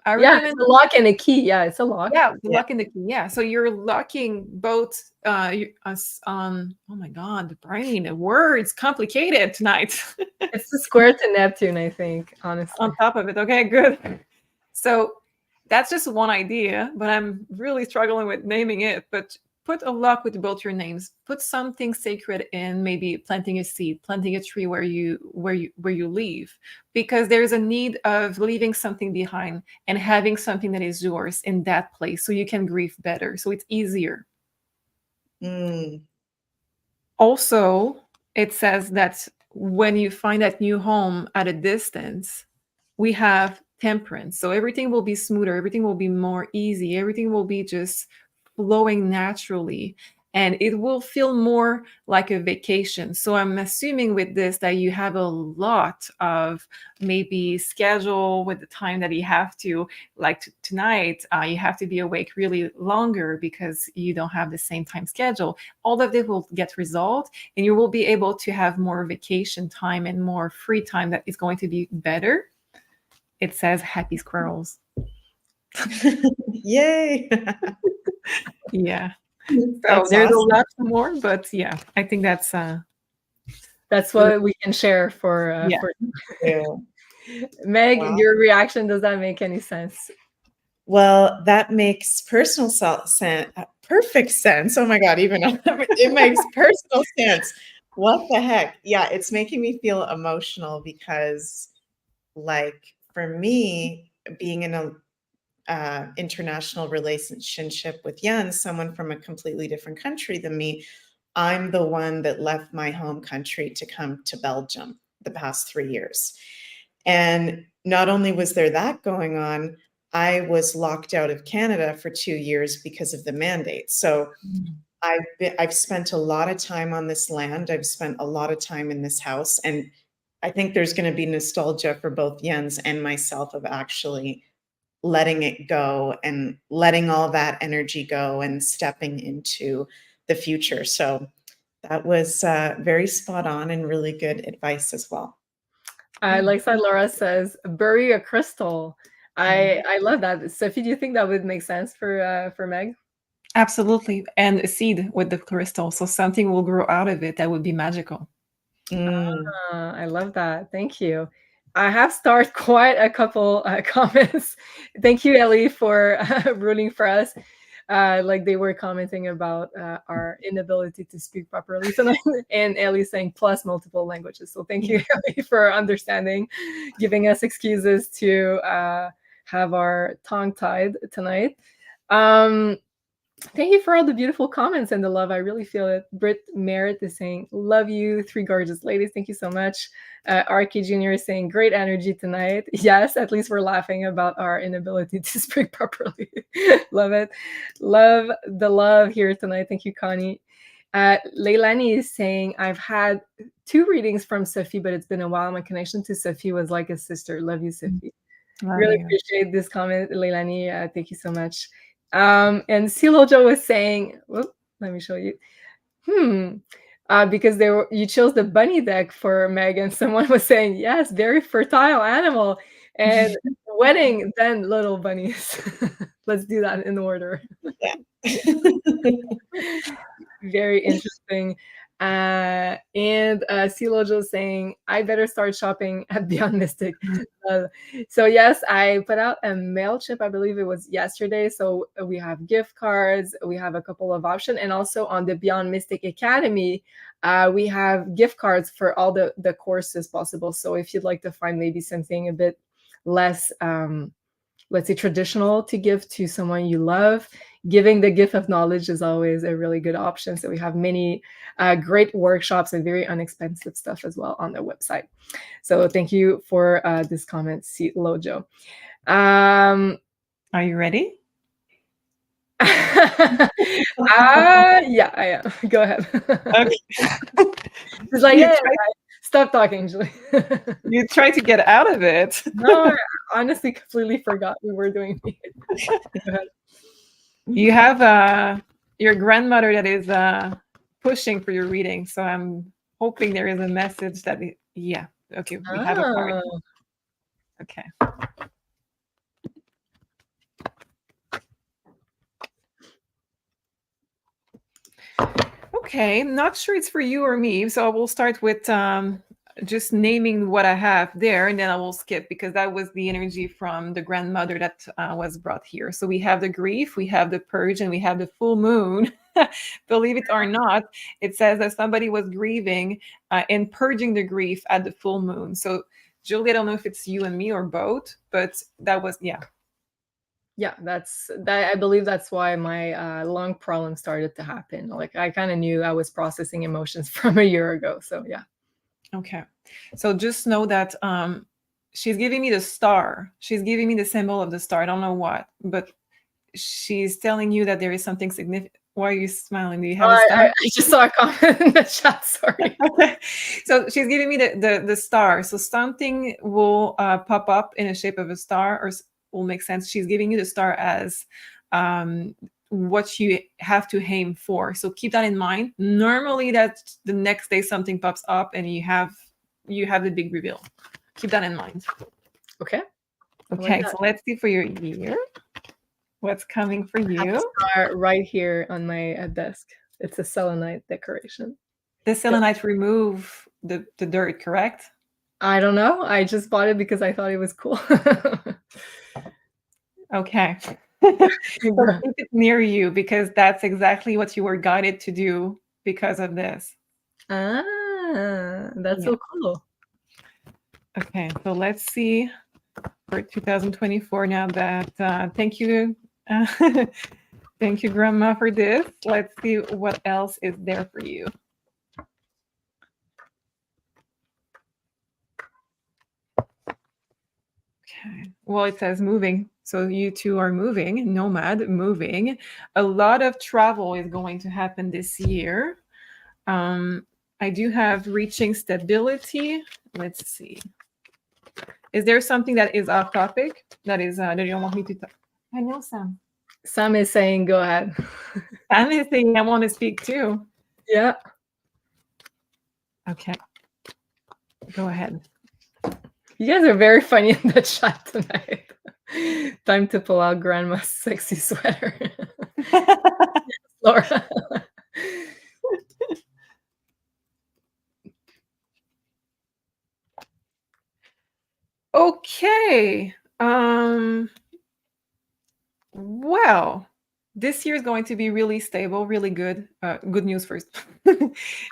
yeah, it's a lock and a key. Yeah, it's a lock. Yeah, the lock and the key. Yeah, so you're locking both us on. Oh my God, the brain, the words, complicated tonight. It's the square to Neptune, I think. Honestly, on top of it. Okay, good. So that's just one idea, but I'm really struggling with naming it. But put a lock with both your names. Put something sacred in, maybe planting a seed, planting a tree where you leave, because there's a need of leaving something behind and having something that is yours in that place, so you can grieve better, so it's easier. Also, it says that when you find that new home at a distance, we have temperance. So everything will be smoother, everything will be more easy, everything will be just flowing naturally, and it will feel more like a vacation. So I'm assuming with this that you have a lot of maybe schedule with the time that you have to, like tonight, you have to be awake really longer because you don't have the same time schedule. All of this will get resolved, and you will be able to have more vacation time and more free time that is going to be better. It says happy squirrels. Yay. Yeah. So there's awesome. A lot more, but yeah, I think that's what we can share for Meg. Wow. Your reaction, does that make any sense? Well, that makes perfect sense. Oh my God, even it makes personal sense. What the heck? Yeah, it's making me feel emotional because, like, for me, being in a international relationship with Jens, someone from a completely different country than me, I'm the one that left my home country to come to Belgium the past 3 years. And not only was there that going on, I was locked out of Canada for 2 years because of the mandate. So I've spent a lot of time on this land. I've spent a lot of time in this house, and I think there's going to be nostalgia for both Jens and myself of actually letting it go and letting all that energy go and stepping into the future. So that was very spot on and really good advice as well. Like Laura says, bury a crystal. I love that. Sophie, do you think that would make sense for Meg? Absolutely. And a seed with the crystal. So something will grow out of it that would be magical. I love that. Thank you. I have started quite a couple comments. Thank you, Ellie, for ruling for us. Like they were commenting about our inability to speak properly tonight, and Ellie saying plus multiple languages. So thank you, Ellie, for understanding, giving us excuses to have our tongue tied tonight. Thank you for all the beautiful comments and the love. I really feel it. Britt Merritt is saying, love you, 3 gorgeous ladies. Thank you so much. RK Jr. is saying, great energy tonight. Yes, at least we're laughing about our inability to speak properly. Love it. Love the love here tonight. Thank you, Connie. Leilani is saying, I've had 2 readings from Sophie, but it's been a while. My connection to Sophie was like a sister. Love you, Sophie. Really appreciate this comment, Leilani. Thank you so much. And Silojo was saying, whoop, let me show you. Because you chose the bunny deck for Meg, and someone was saying, yes, very fertile animal. And wedding, then little bunnies. Let's do that in order. Yeah. Very interesting. And Silojo saying, I better start shopping at Beyond Mystic. So yes, I put out a MailChimp, I believe it was yesterday. So we have gift cards, we have a couple of options, and also on the Beyond Mystic Academy, we have gift cards for all the courses possible. So if you'd like to find maybe something a bit less, let's say, traditional to give to someone you love, giving the gift of knowledge is always a really good option. So we have many great workshops and very inexpensive stuff as well on the website. So thank you for this comment, Lojo. Are you ready? Yeah, I am. Go ahead. Okay. It's like, yeah, stop talking, Julie. You try to get out of it. No, I honestly completely forgot we were doing it. Go ahead. You have your grandmother that is pushing for your reading. So I'm hoping there is a message that, yeah. Okay, we have a card. Okay. Okay, not sure it's for you or me. So I will start with just naming what I have there, and then I will skip because that was the energy from the grandmother that was brought here. So we have the grief, we have the purge, and we have the full moon. Believe it or not, it says that somebody was grieving and purging the grief at the full moon. So Julie, I don't know if it's you and me or both, but that was, yeah. Yeah, I believe that's why my lung problem started to happen. Like I kind of knew I was processing emotions from a year ago. So yeah. Okay. So just know that she's giving me the star. She's giving me the symbol of the star. I don't know what, but she's telling you that there is something significant. Why are you smiling? Do you have a star? I just saw a comment in the chat. Sorry. Okay. So she's giving me the star. So something will pop up in the shape of a star, or will make sense. She's giving you the star as what you have to aim for. So keep that in mind. Normally that's the next day something pops up and you have the big reveal. Keep that in mind. Okay. Okay, so let's see for your year. What's coming for you? I have a star right here on my desk. It's a selenite decoration. The selenite remove the dirt, correct? I don't know. I just bought it because I thought it was cool. Okay. So keep it near you because that's exactly what you were guided to do because of this. That's so cool. Okay, so let's see for 2024 now that thank you thank you grandma for this. Let's see what else is there for you. Okay, well, it says moving. So you two are moving, nomad, moving. A lot of travel is going to happen this year. I do have reaching stability. Let's see. Is there something that is off topic that you don't want me to talk? I know Sam. Sam is saying, go ahead. Sam is saying I want to speak too. Yeah. Okay. Go ahead. You guys are very funny in the chat tonight. Time to pull out grandma's sexy sweater. Laura. Okay. Well, this year is going to be really stable, really good. Good news first.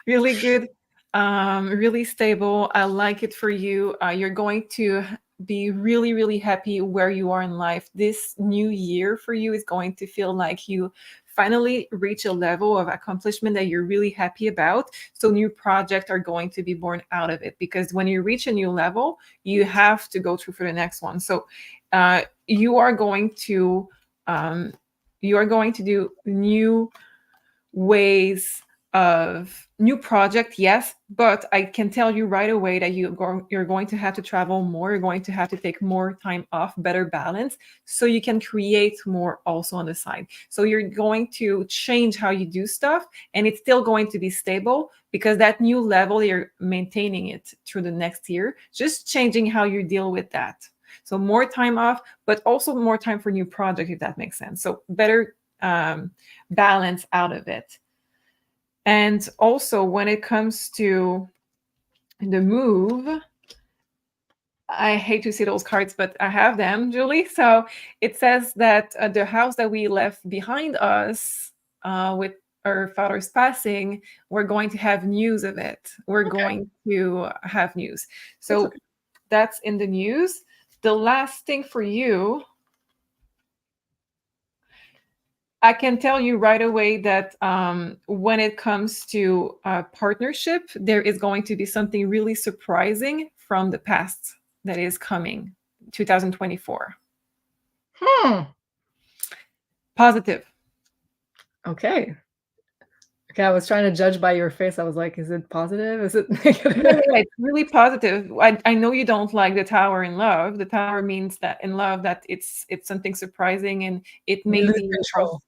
Really good. Really stable. I like it for you. You're going to be really, really happy where you are in life. This new year for you is going to feel like you finally reach a level of accomplishment that you're really happy about. So new projects are going to be born out of it, because when you reach a new level, you have to go through for the next one. So you are going to do new ways of new project, yes, but I can tell you right away that you're going to have to travel more. You're going to have to take more time off, better balance, so you can create more also on the side. So you're going to change how you do stuff, and it's still going to be stable, because that new level, you're maintaining it through the next year, just changing how you deal with that. So more time off, but also more time for new projects, if that makes sense. So better balance out of it. And also when it comes to the move, I hate to see those cards, but I have them, Julie. So it says that the house that we left behind us with our father's passing, we're going to have news of it. We're going to have news. So that's in the news. The last thing for you, I can tell you right away that when it comes to partnership, there is going to be something really surprising from the past that is coming, 2024. Positive. Okay. Okay, I was trying to judge by your face. I was like, is it positive? Is it negative? No, it's really positive. I know you don't like the Tower in love. The Tower means that in love, that it's something surprising, and it may Lose be control.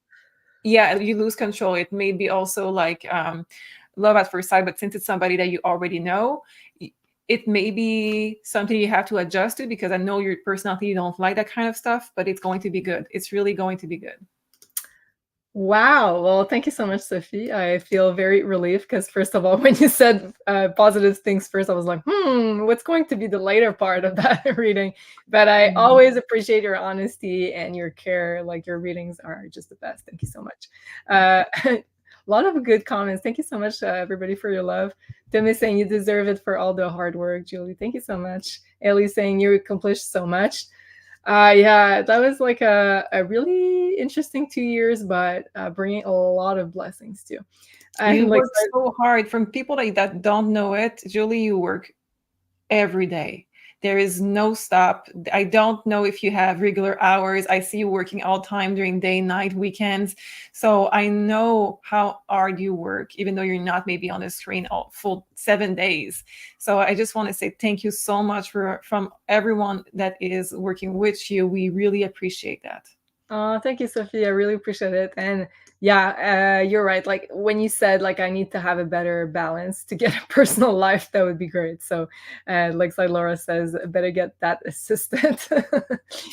Yeah, you lose control. It may be also like love at first sight, but since it's somebody that you already know, it may be something you have to adjust to, because I know your personality, you don't like that kind of stuff, but it's going to be good. It's really going to be good. Wow. Well, thank you so much, Sophie. I feel very relieved, because first of all, when you said positive things first, I was like, what's going to be the later part of that reading? But I always appreciate your honesty and your care. Like, your readings are just the best. Thank you so much. A lot of good comments. Thank you so much, everybody, for your love. Tim is saying you deserve it for all the hard work. Julie, thank you so much. Ellie saying you accomplished so much. Yeah, that was like a really interesting 2 years, but bringing a lot of blessings too. You Like, work so hard. From people that don't know it, Julie, you work every day. There is no stop. I don't know if you have regular hours. I see you working all time during day, night, weekends. So I know how hard you work, even though you're not maybe on the screen all full 7 days. So I just want to say thank you so much from everyone that is working with you. We really appreciate that. Thank you, Sophie. I really appreciate it. And yeah, you're right. Like, when you said, like, I need to have a better balance to get a personal life, that would be great. So like Laura says, better get that assistant.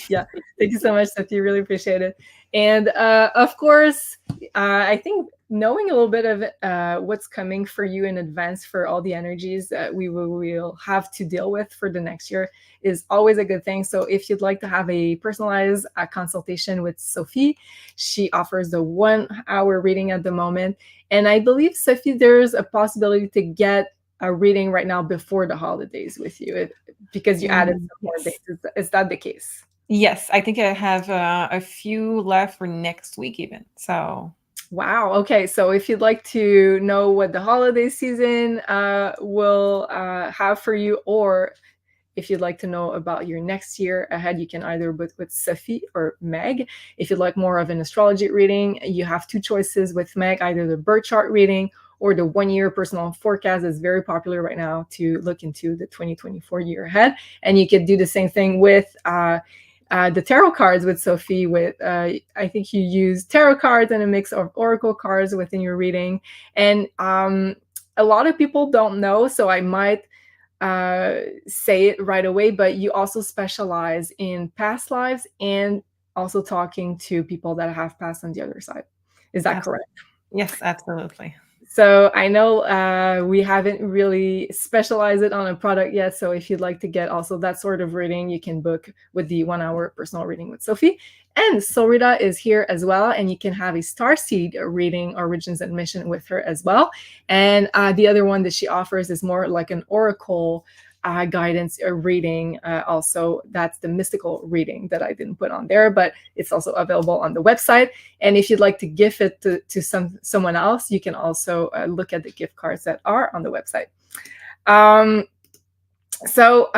Yeah, thank you so much, Sophie. Really appreciate it. And of course, I think knowing a little bit of what's coming for you in advance, for all the energies that we will have to deal with for the next year, is always a good thing. So if you'd like to have a personalized consultation with Sophie, she offers the 1 hour reading at the moment. And I believe, Sophie, there's a possibility to get a reading right now before the holidays with you, because you added some more dates. Is that the case? Yes, I think I have a few left for next week even. So wow. Okay, so if you'd like to know what the holiday season will have for you, or if you'd like to know about your next year ahead, you can either book with Sophie or Meg. If you'd like more of an astrology reading, you have two choices with Meg, either the birth chart reading or the 1 year personal forecast is very popular right now to look into the 2024 year ahead. And you could do the same thing with the tarot cards with Sophie. With I think you use tarot cards and a mix of oracle cards within your reading. And a lot of people don't know, so I might say it right away, but you also specialize in past lives and also talking to people that have passed on the other side. Is that correct? Yes, absolutely. So I know we haven't really specialized it on a product yet. So if you'd like to get also that sort of reading, you can book with the 1 hour personal reading with Sophie. And Sorita is here as well. And you can have a starseed reading, Origins and Mission, with her as well. And the other one that she offers is more like an oracle guidance reading. Also, that's the mystical reading that I didn't put on there, but it's also available on the website. And if you'd like to gift it to someone else, you can also look at the gift cards that are on the website. So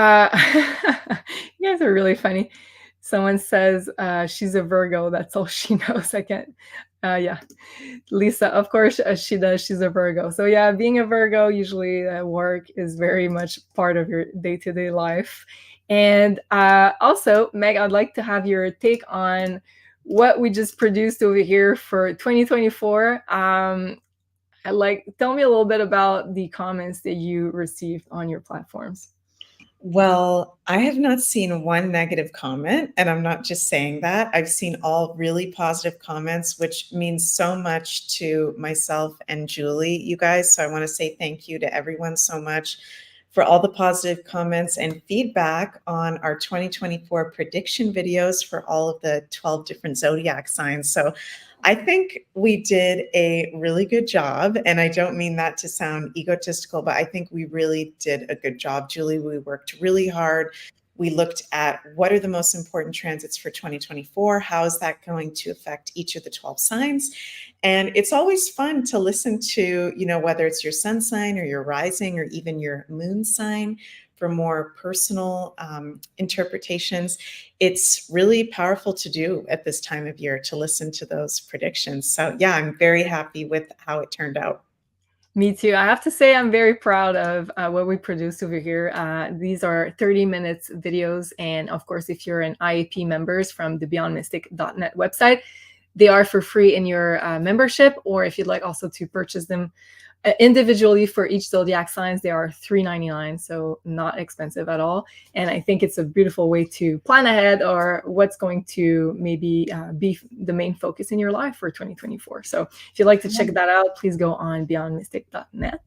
you guys are really funny. Someone says she's a Virgo. That's all she knows. I can't. Yeah, Lisa, of course she does. She's a Virgo. So yeah, being a Virgo, usually work is very much part of your day-to-day life. And also, Meg, I'd like to have your take on what we just produced over here for 2024. Tell me a little bit about the comments that you received on your platforms. Well, I have not seen one negative comment, and I'm not just saying that. I've seen all really positive comments, which means so much to myself and Julie, you guys. So I want to say thank you to everyone so much for all the positive comments and feedback on our 2024 prediction videos for all of the 12 different zodiac signs. So I think we did a really good job, and I don't mean that to sound egotistical, but I think we really did a good job, Julie. We worked really hard. We looked at what are the most important transits for 2024, how is that going to affect each of the 12 signs? And it's always fun to listen to, whether it's your sun sign or your rising or even your moon sign, for more personal interpretations. It's really powerful to do at this time of year, to listen to those predictions. So yeah, I'm very happy with how it turned out. Me too. I have to say I'm very proud of what we produced over here. These are 30 minutes videos. And of course, if you're an IAP members from the beyondmystic.net website, they are for free in your membership. Or if you'd like also to purchase them individually for each zodiac signs, they are $3.99, so not expensive at all. And I think it's a beautiful way to plan ahead or what's going to maybe be the main focus in your life for 2024. So if you'd like to check that out, please go on beyondmystic.net.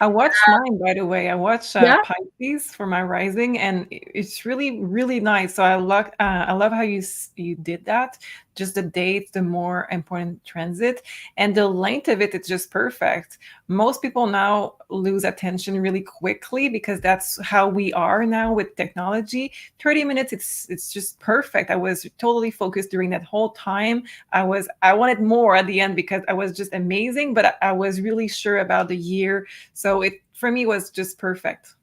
I watched mine, by the way. I watched Pisces for my rising, and it's really, really nice. So I love how you did that. Just the dates, the more important transit, and the length of it. It's just perfect. Most people now lose attention really quickly because that's how we are now with technology. 30 minutes, it's just perfect. I was totally focused during that whole time. I wanted more at the end because I was just amazing, but I was really sure about the year. So it, for me, was just perfect.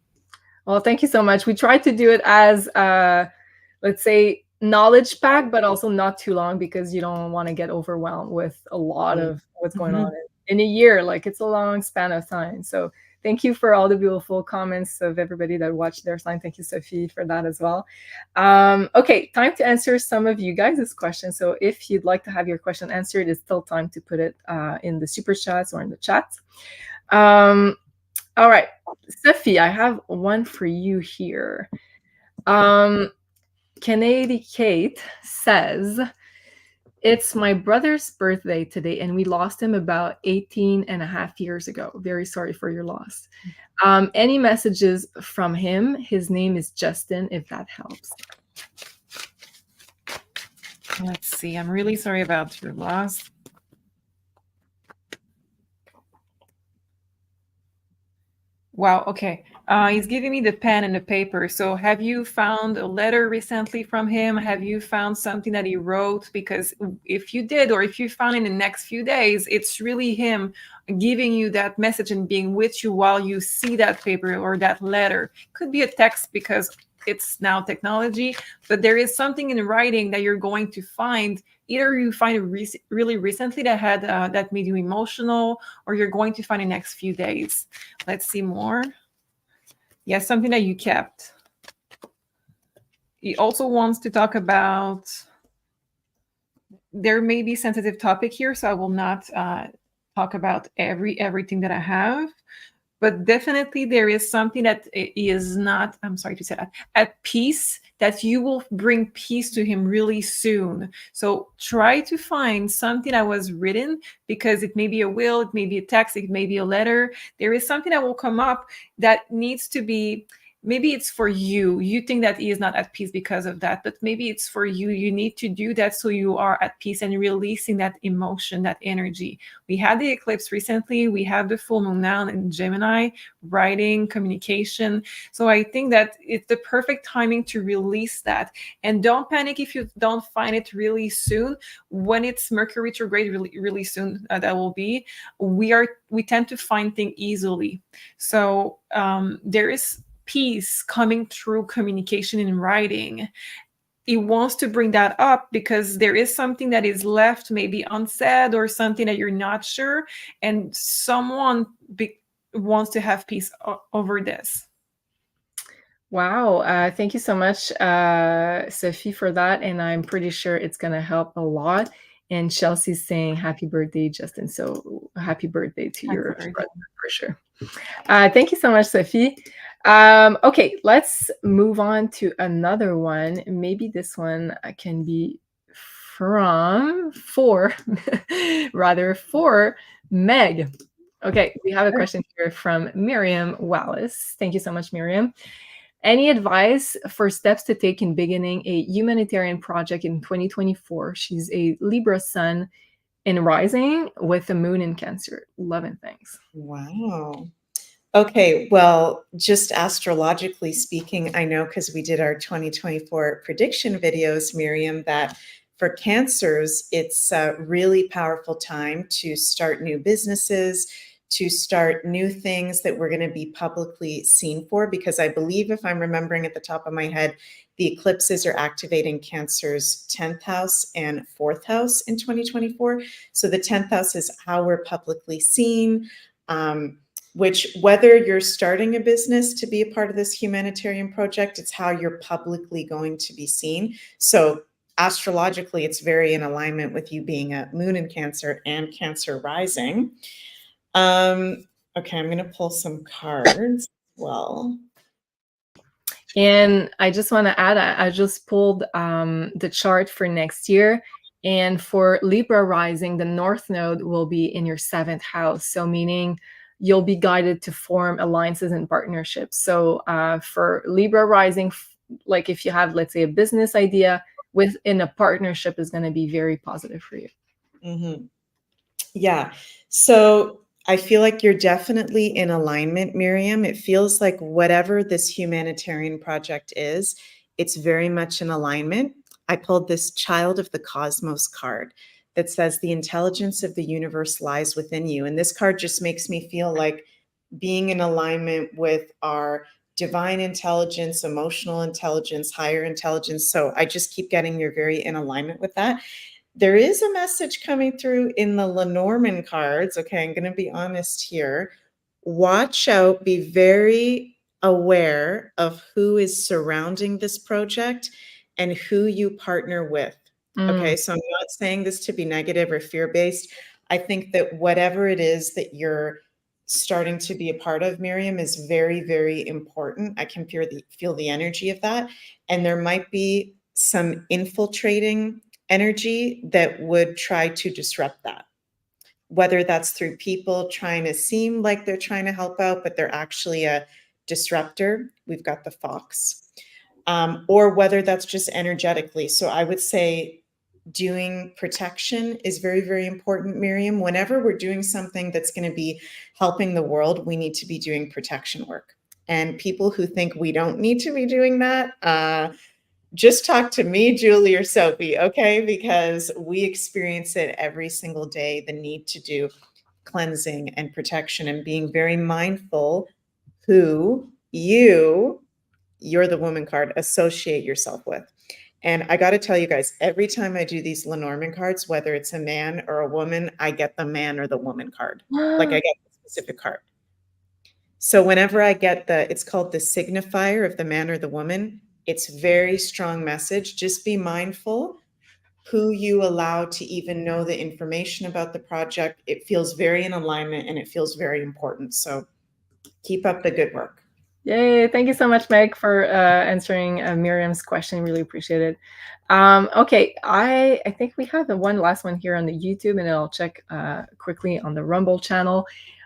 Well, thank you so much. We tried to do it as, let's say, knowledge pack, but also not too long because you don't want to get overwhelmed with a lot of what's going on in a year. Like, it's a long span of time. So thank you for all the beautiful comments of everybody that watched their sign. Thank you, Sophie, for that as well. Okay, time to answer some of you guys' questions. So if you'd like to have your question answered, it's still time to put it in the super chats or in the chat. All right, Sophie, I have one for you here. Kennedy Kate says, it's my brother's birthday today, and we lost him about 18 and a half years ago. Very sorry for your loss. Any messages from him? His name is Justin, if that helps. Let's see. I'm really sorry about your loss. Wow. Okay. He's giving me the pen and the paper. So have you found a letter recently from him? Have you found something that he wrote? Because if you did, or if you found in the next few days, it's really him giving you that message and being with you while you see that paper or that letter. Could be a text, because it's now technology, but there is something in writing that you're going to find. Either you find it really recently that had that made you emotional, or you're going to find in the next few days. Let's see more. Yeah, something that you kept. He also wants to talk about, there may be sensitive topic here, so I will not talk about everything that I have, but definitely there is something that is not, I'm sorry to say that, at peace, that you will bring peace to him really soon. So try to find something that was written, because it may be a will, it may be a text, it may be a letter. There is something that will come up that needs to be, maybe it's for you. You think that he is not at peace because of that, but maybe it's for you. You need to do that so you are at peace and releasing that emotion, that energy. We had the eclipse recently. We have the full moon now in Gemini, writing, communication. So I think that it's the perfect timing to release that. And don't panic if you don't find it really soon. When it's Mercury retrograde really soon, that will be, we tend to find things easily. So there is peace coming through communication in writing. He wants to bring that up because there is something that is left maybe unsaid, or something that you're not sure, and someone wants to have peace over this. Wow. Thank you so much, Sophie, for that. And I'm pretty sure it's going to help a lot. And Chelsea's saying happy birthday, Justin. So happy birthday to your brother for sure. Thank you so much, Sophie. Okay, let's move on to another one. Maybe this one can be for Meg. Okay, we have a question here from Miriam Wallace. Thank you so much, Miriam. Any advice for steps to take in beginning a humanitarian project in 2024? She's a Libra sun in rising with the moon in Cancer. Love and thanks. Wow. Okay, well, just astrologically speaking, I know because we did our 2024 prediction videos, Miriam, that for Cancers, it's a really powerful time to start new businesses, to start new things that we're going to be publicly seen for, because I believe, if I'm remembering at the top of my head, the eclipses are activating Cancer's 10th house and 4th house in 2024. So the 10th house is how we're publicly seen, which, whether you're starting a business to be a part of this humanitarian project, it's how you're publicly going to be seen. So astrologically, it's very in alignment with you being a moon in Cancer and Cancer rising. Okay, I'm going to pull some cards as well. And I just want to add, I just pulled the chart for next year. And for Libra rising, the North Node will be in your 7th house. So meaning you'll be guided to form alliances and partnerships. So for Libra rising, like if you have, let's say, a business idea within a partnership, is going to be very positive for you. Mm-hmm. Yeah. So I feel like you're definitely in alignment, Miriam. It feels like whatever this humanitarian project is, it's very much in alignment. I pulled this Child of the Cosmos card that says the intelligence of the universe lies within you. And this card just makes me feel like being in alignment with our divine intelligence, emotional intelligence, higher intelligence. So I just keep getting you're very in alignment with that. There is a message coming through in the Lenormand cards. Okay, I'm going to be honest here. Watch out, be very aware of who is surrounding this project and who you partner with. Okay, so I'm not saying this to be negative or fear-based. I think that whatever it is that you're starting to be a part of, Miriam, is very, very important. I can feel the energy of that. And there might be some infiltrating energy that would try to disrupt that, whether that's through people trying to seem like they're trying to help out, but they're actually a disruptor. We've got the fox, or whether that's just energetically. So I would say doing protection is very, very important, Miriam. Whenever we're doing something that's going to be helping the world, we need to be doing protection work. And people who think we don't need to be doing that, just talk to me, Julie, or Sophie, okay? Because we experience it every single day, the need to do cleansing and protection and being very mindful who you you're the woman card, associate yourself with. And I got to tell you guys, every time I do these Lenormand cards, whether it's a man or a woman, I get the man or the woman card. Like I get the specific card. So whenever I get it's called the signifier of the man or the woman, it's very strong message. Just be mindful who you allow to even know the information about the project. It feels very in alignment and it feels very important. So keep up the good work. Yay. Thank you so much, Meg, for answering Miriam's question. Really appreciate it. Okay, I think we have the one last one here on the YouTube, and I'll check quickly on the Rumble channel.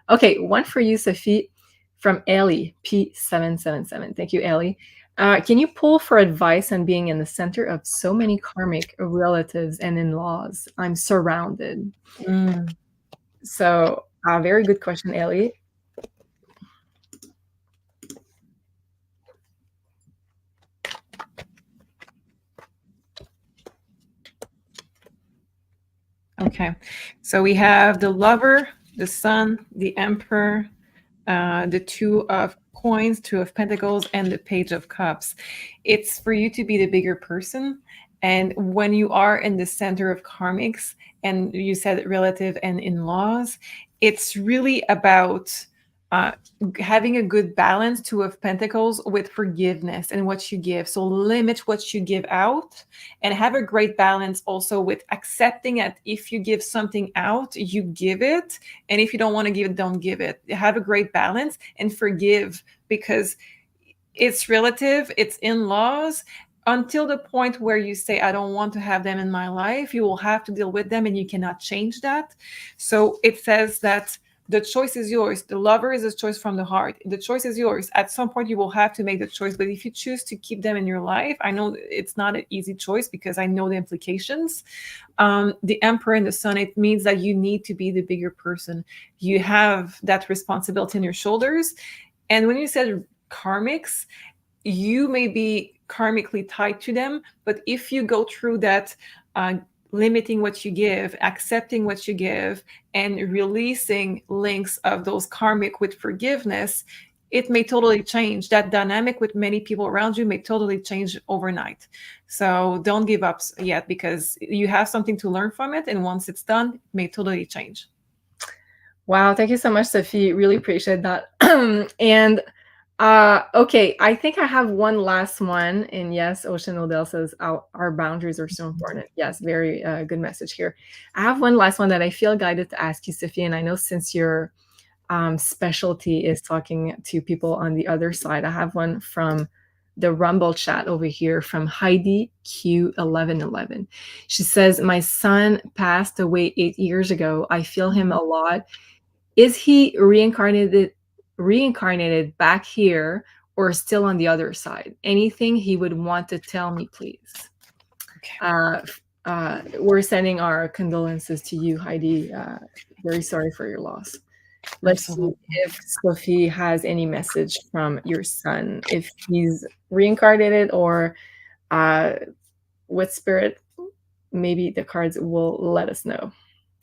Okay, one for you, Sophie, from Ellie, P777. Thank you, Ellie. Can you pull for advice on being in the center of so many karmic relatives and in-laws? I'm surrounded. So, very good question, Ellie. Okay, so we have the Lover, the Sun, the Emperor, the Two of Coins, Two of Pentacles, and the Page of Cups. It's for you to be the bigger person. And when you are in the center of karmics, and you said relative and in-laws, it's really about having a good balance, Two of Pentacles, with forgiveness and what you give. So limit what you give out, and have a great balance also with accepting that if you give something out, you give it. And if you don't want to give it, don't give it. Have a great balance and forgive, because it's relative, it's in-laws. Until the point where you say, I don't want to have them in my life, you will have to deal with them and you cannot change that. So it says that the choice is yours. The Lover is a choice from the heart. The choice is yours. At some point, you will have to make the choice. But if you choose to keep them in your life, I know it's not an easy choice because I know the implications. The Emperor and the Sun, it means that you need to be the bigger person. You have that responsibility on your shoulders. And when you said karmics, you may be karmically tied to them. But if you go through that, limiting what you give, accepting what you give, and releasing links of those karmic with forgiveness, it may totally change. That dynamic with many people around you may totally change overnight. So don't give up yet, because you have something to learn from it. And once it's done, it may totally change. Wow. Thank you so much, Sophie. Really appreciate that. And okay, I think I have one last one. And yes, Ocean Odell says our boundaries are so important. Yes, very good message here. I have one last one that I feel guided to ask you, Sophie. And I know since your specialty is talking to people on the other side, I have one from the Rumble chat over here from Heidi Q1111. She says, my son passed away 8 years ago. I feel him a lot. Is he reincarnated back here or still on the other side? Anything he would want to tell me, please. Okay. We're sending our condolences to you, Heidi. Very sorry for your loss. Let's see if Sophie has any message from your son, if he's reincarnated or what spirit. Maybe the cards will let us know.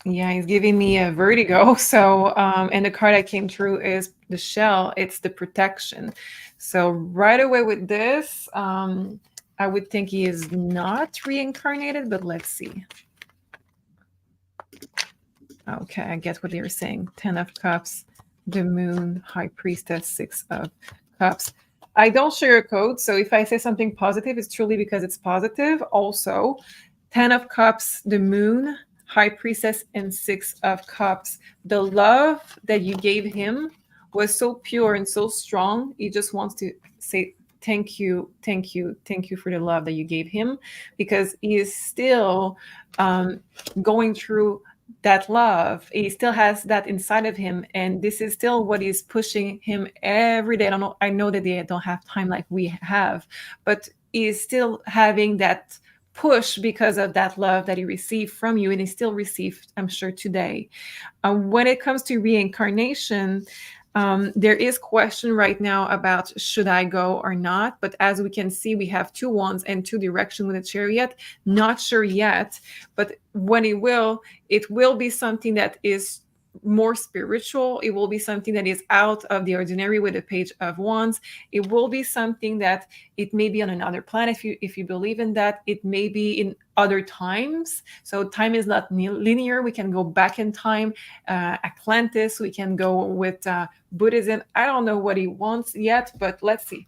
Yeah, he's giving me a vertigo. So, and the card that came through is the shell. It's the protection. So right away with this, I would think he is not reincarnated, but let's see. Okay, I get what they're saying. 10 of Cups, the Moon, High Priestess, 6 of Cups. I don't sugarcoat. So if I say something positive, it's truly because it's positive. Also, 10 of Cups, the Moon, High Priestess, and 6 of Cups. The love that you gave him was so pure and so strong. He just wants to say thank you, thank you, thank you for the love that you gave him, because he is still going through that love. He still has that inside of him, and this is still what is pushing him every day. I know that they don't have time like we have, but he is still having that push because of that love that he received from you, and he still received, I'm sure, today. When it comes to reincarnation, there is question right now about should I go or not, but as we can see, we have 2 wands and 2 directions with a Chariot. Not sure yet, but when it will be something that is more spiritual. It will be something that is out of the ordinary with a Page of Wands. It will be something that it may be on another planet. If you believe in that, it may be in other times. So time is not linear. We can go back in time. Atlantis, we can go with Buddhism. I don't know what he wants yet, but let's see.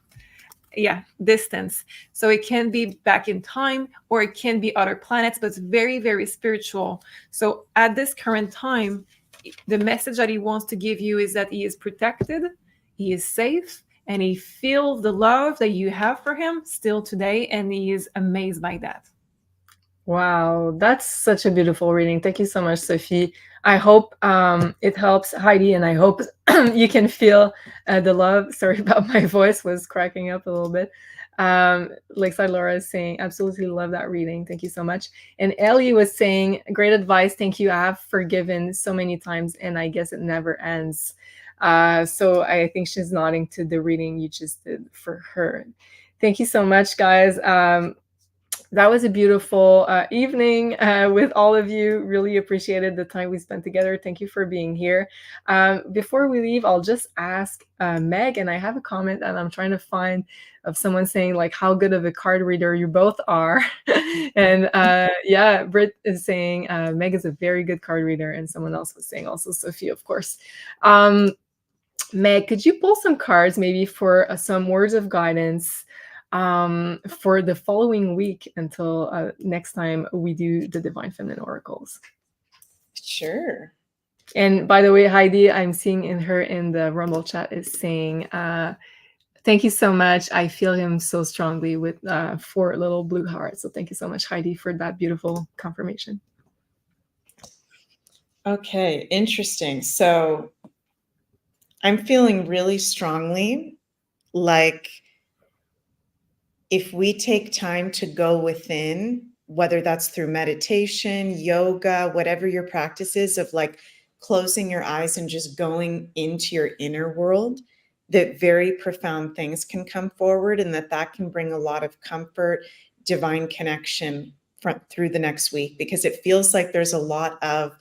Yeah, distance. So it can be back in time, or it can be other planets, but it's very, very spiritual. So at this current time, the message that he wants to give you is that he is protected, he is safe, and he feels the love that you have for him still today, and he is amazed by that. Wow, that's such a beautiful reading. Thank you so much, Sophie. I hope it helps Heidi, and I hope you can feel the love. Sorry about my voice was cracking up a little bit. Lakeside Laura is saying, absolutely love that reading. Thank you so much. And Ellie was saying, great advice. Thank you. I have forgiven so many times, and I guess it never ends. So I think she's nodding to the reading you just did for her. Thank you so much, guys. That was a beautiful evening with all of you. Really appreciated the time we spent together. Thank you for being here. Before we leave, I'll just ask Meg, and I have a comment that I'm trying to find of someone saying like how good of a card reader you both are. And yeah, Britt is saying Meg is a very good card reader, and someone else was saying also Sophie, of course. Meg, could you pull some cards maybe for some words of guidance for the following week until next time we do the Divine Feminine Oracles? Sure. And by the way, Heidi, I'm seeing in the Rumble chat is saying, thank you so much. I feel him so strongly with 4 little blue hearts. So thank you so much, Heidi, for that beautiful confirmation. Okay, interesting. So I'm feeling really strongly like if we take time to go within, whether that's through meditation, yoga, whatever your practice is, of like closing your eyes and just going into your inner world, that very profound things can come forward, and that can bring a lot of comfort, divine connection through the next week, because it feels like there's a lot of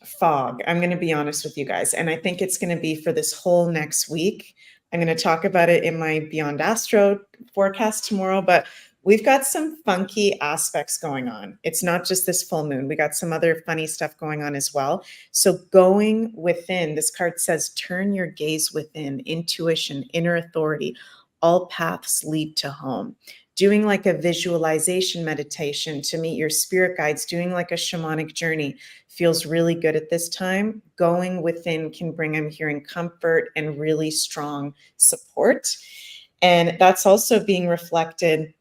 fog. I'm going to be honest with you guys. And I think it's going to be for this whole next week. I'm going to talk about it in my Beyond Astro forecast tomorrow, but we've got some funky aspects going on. It's not just this full moon. We got some other funny stuff going on as well. So going within, this card says, turn your gaze within, intuition, inner authority. All paths lead to home. Doing like a visualization meditation to meet your spirit guides, doing like a shamanic journey feels really good at this time. Going within can bring, I'm hearing, comfort and really strong support. And that's also being reflected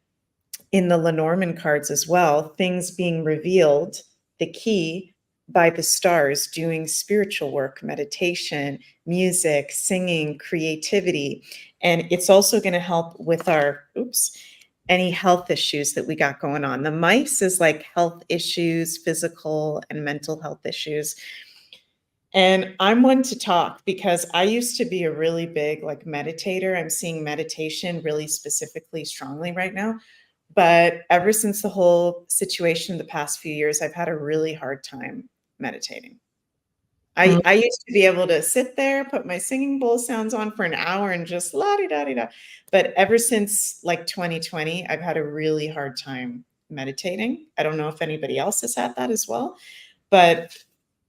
in the Lenormand cards as well. Things being revealed, the key by the stars, doing spiritual work, meditation, music, singing, creativity. And it's also going to help with our, any health issues that we got going on. The mice is like health issues, physical and mental health issues. And I'm one to talk because I used to be a really big like meditator. I'm seeing meditation really specifically strongly right now. But ever since the whole situation the past few years, I've had a really hard time meditating. I used to be able to sit there, put my singing bowl sounds on for an hour and just la-di-da-di-da. But ever since like 2020, I've had a really hard time meditating. I don't know if anybody else has had that as well, but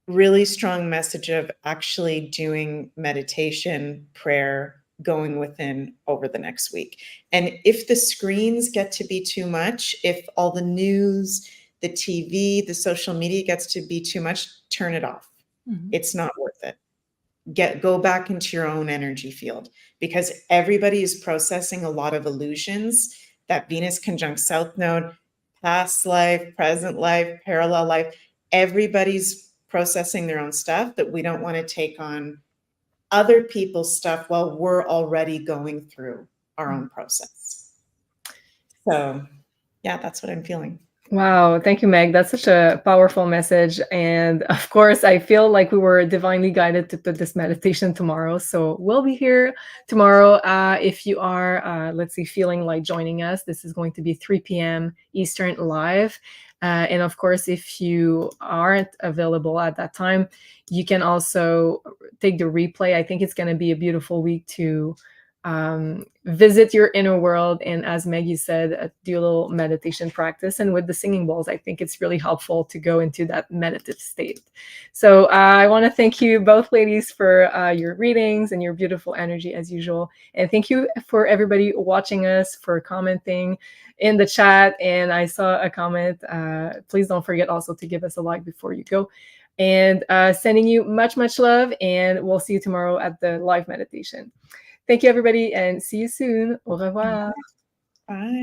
really strong message of actually doing meditation, prayer, going within over the next week. And if the screens get to be too much, if all the news, the TV, the social media gets to be too much, turn it off. Mm-hmm. It's not worth it. Go back into your own energy field, because everybody is processing a lot of illusions. That Venus conjunct South Node, past life, present life, parallel life, everybody's processing their own stuff, that we don't want to take on other people's stuff while we're already going through our own process. So yeah, that's what I'm feeling. Wow. Thank you, Meg. That's such a powerful message. And of course, I feel like we were divinely guided to put this meditation tomorrow. So we'll be here tomorrow. If you are, let's see, feeling like joining us, this is going to be 3 p.m. Eastern live. And of course, if you aren't available at that time, you can also take the replay. I think it's going to be a beautiful week to visit your inner world, and as Maggie said, do a little meditation practice. And with the singing bowls, I think it's really helpful to go into that meditative state. So I want to thank you both ladies for your readings and your beautiful energy as usual, and thank you for everybody watching us, for commenting in the chat. And I saw a comment, please don't forget also to give us a like before you go, and sending you much love, and we'll see you tomorrow at the live meditation. Thank you, everybody, and see you soon. Au revoir. Bye.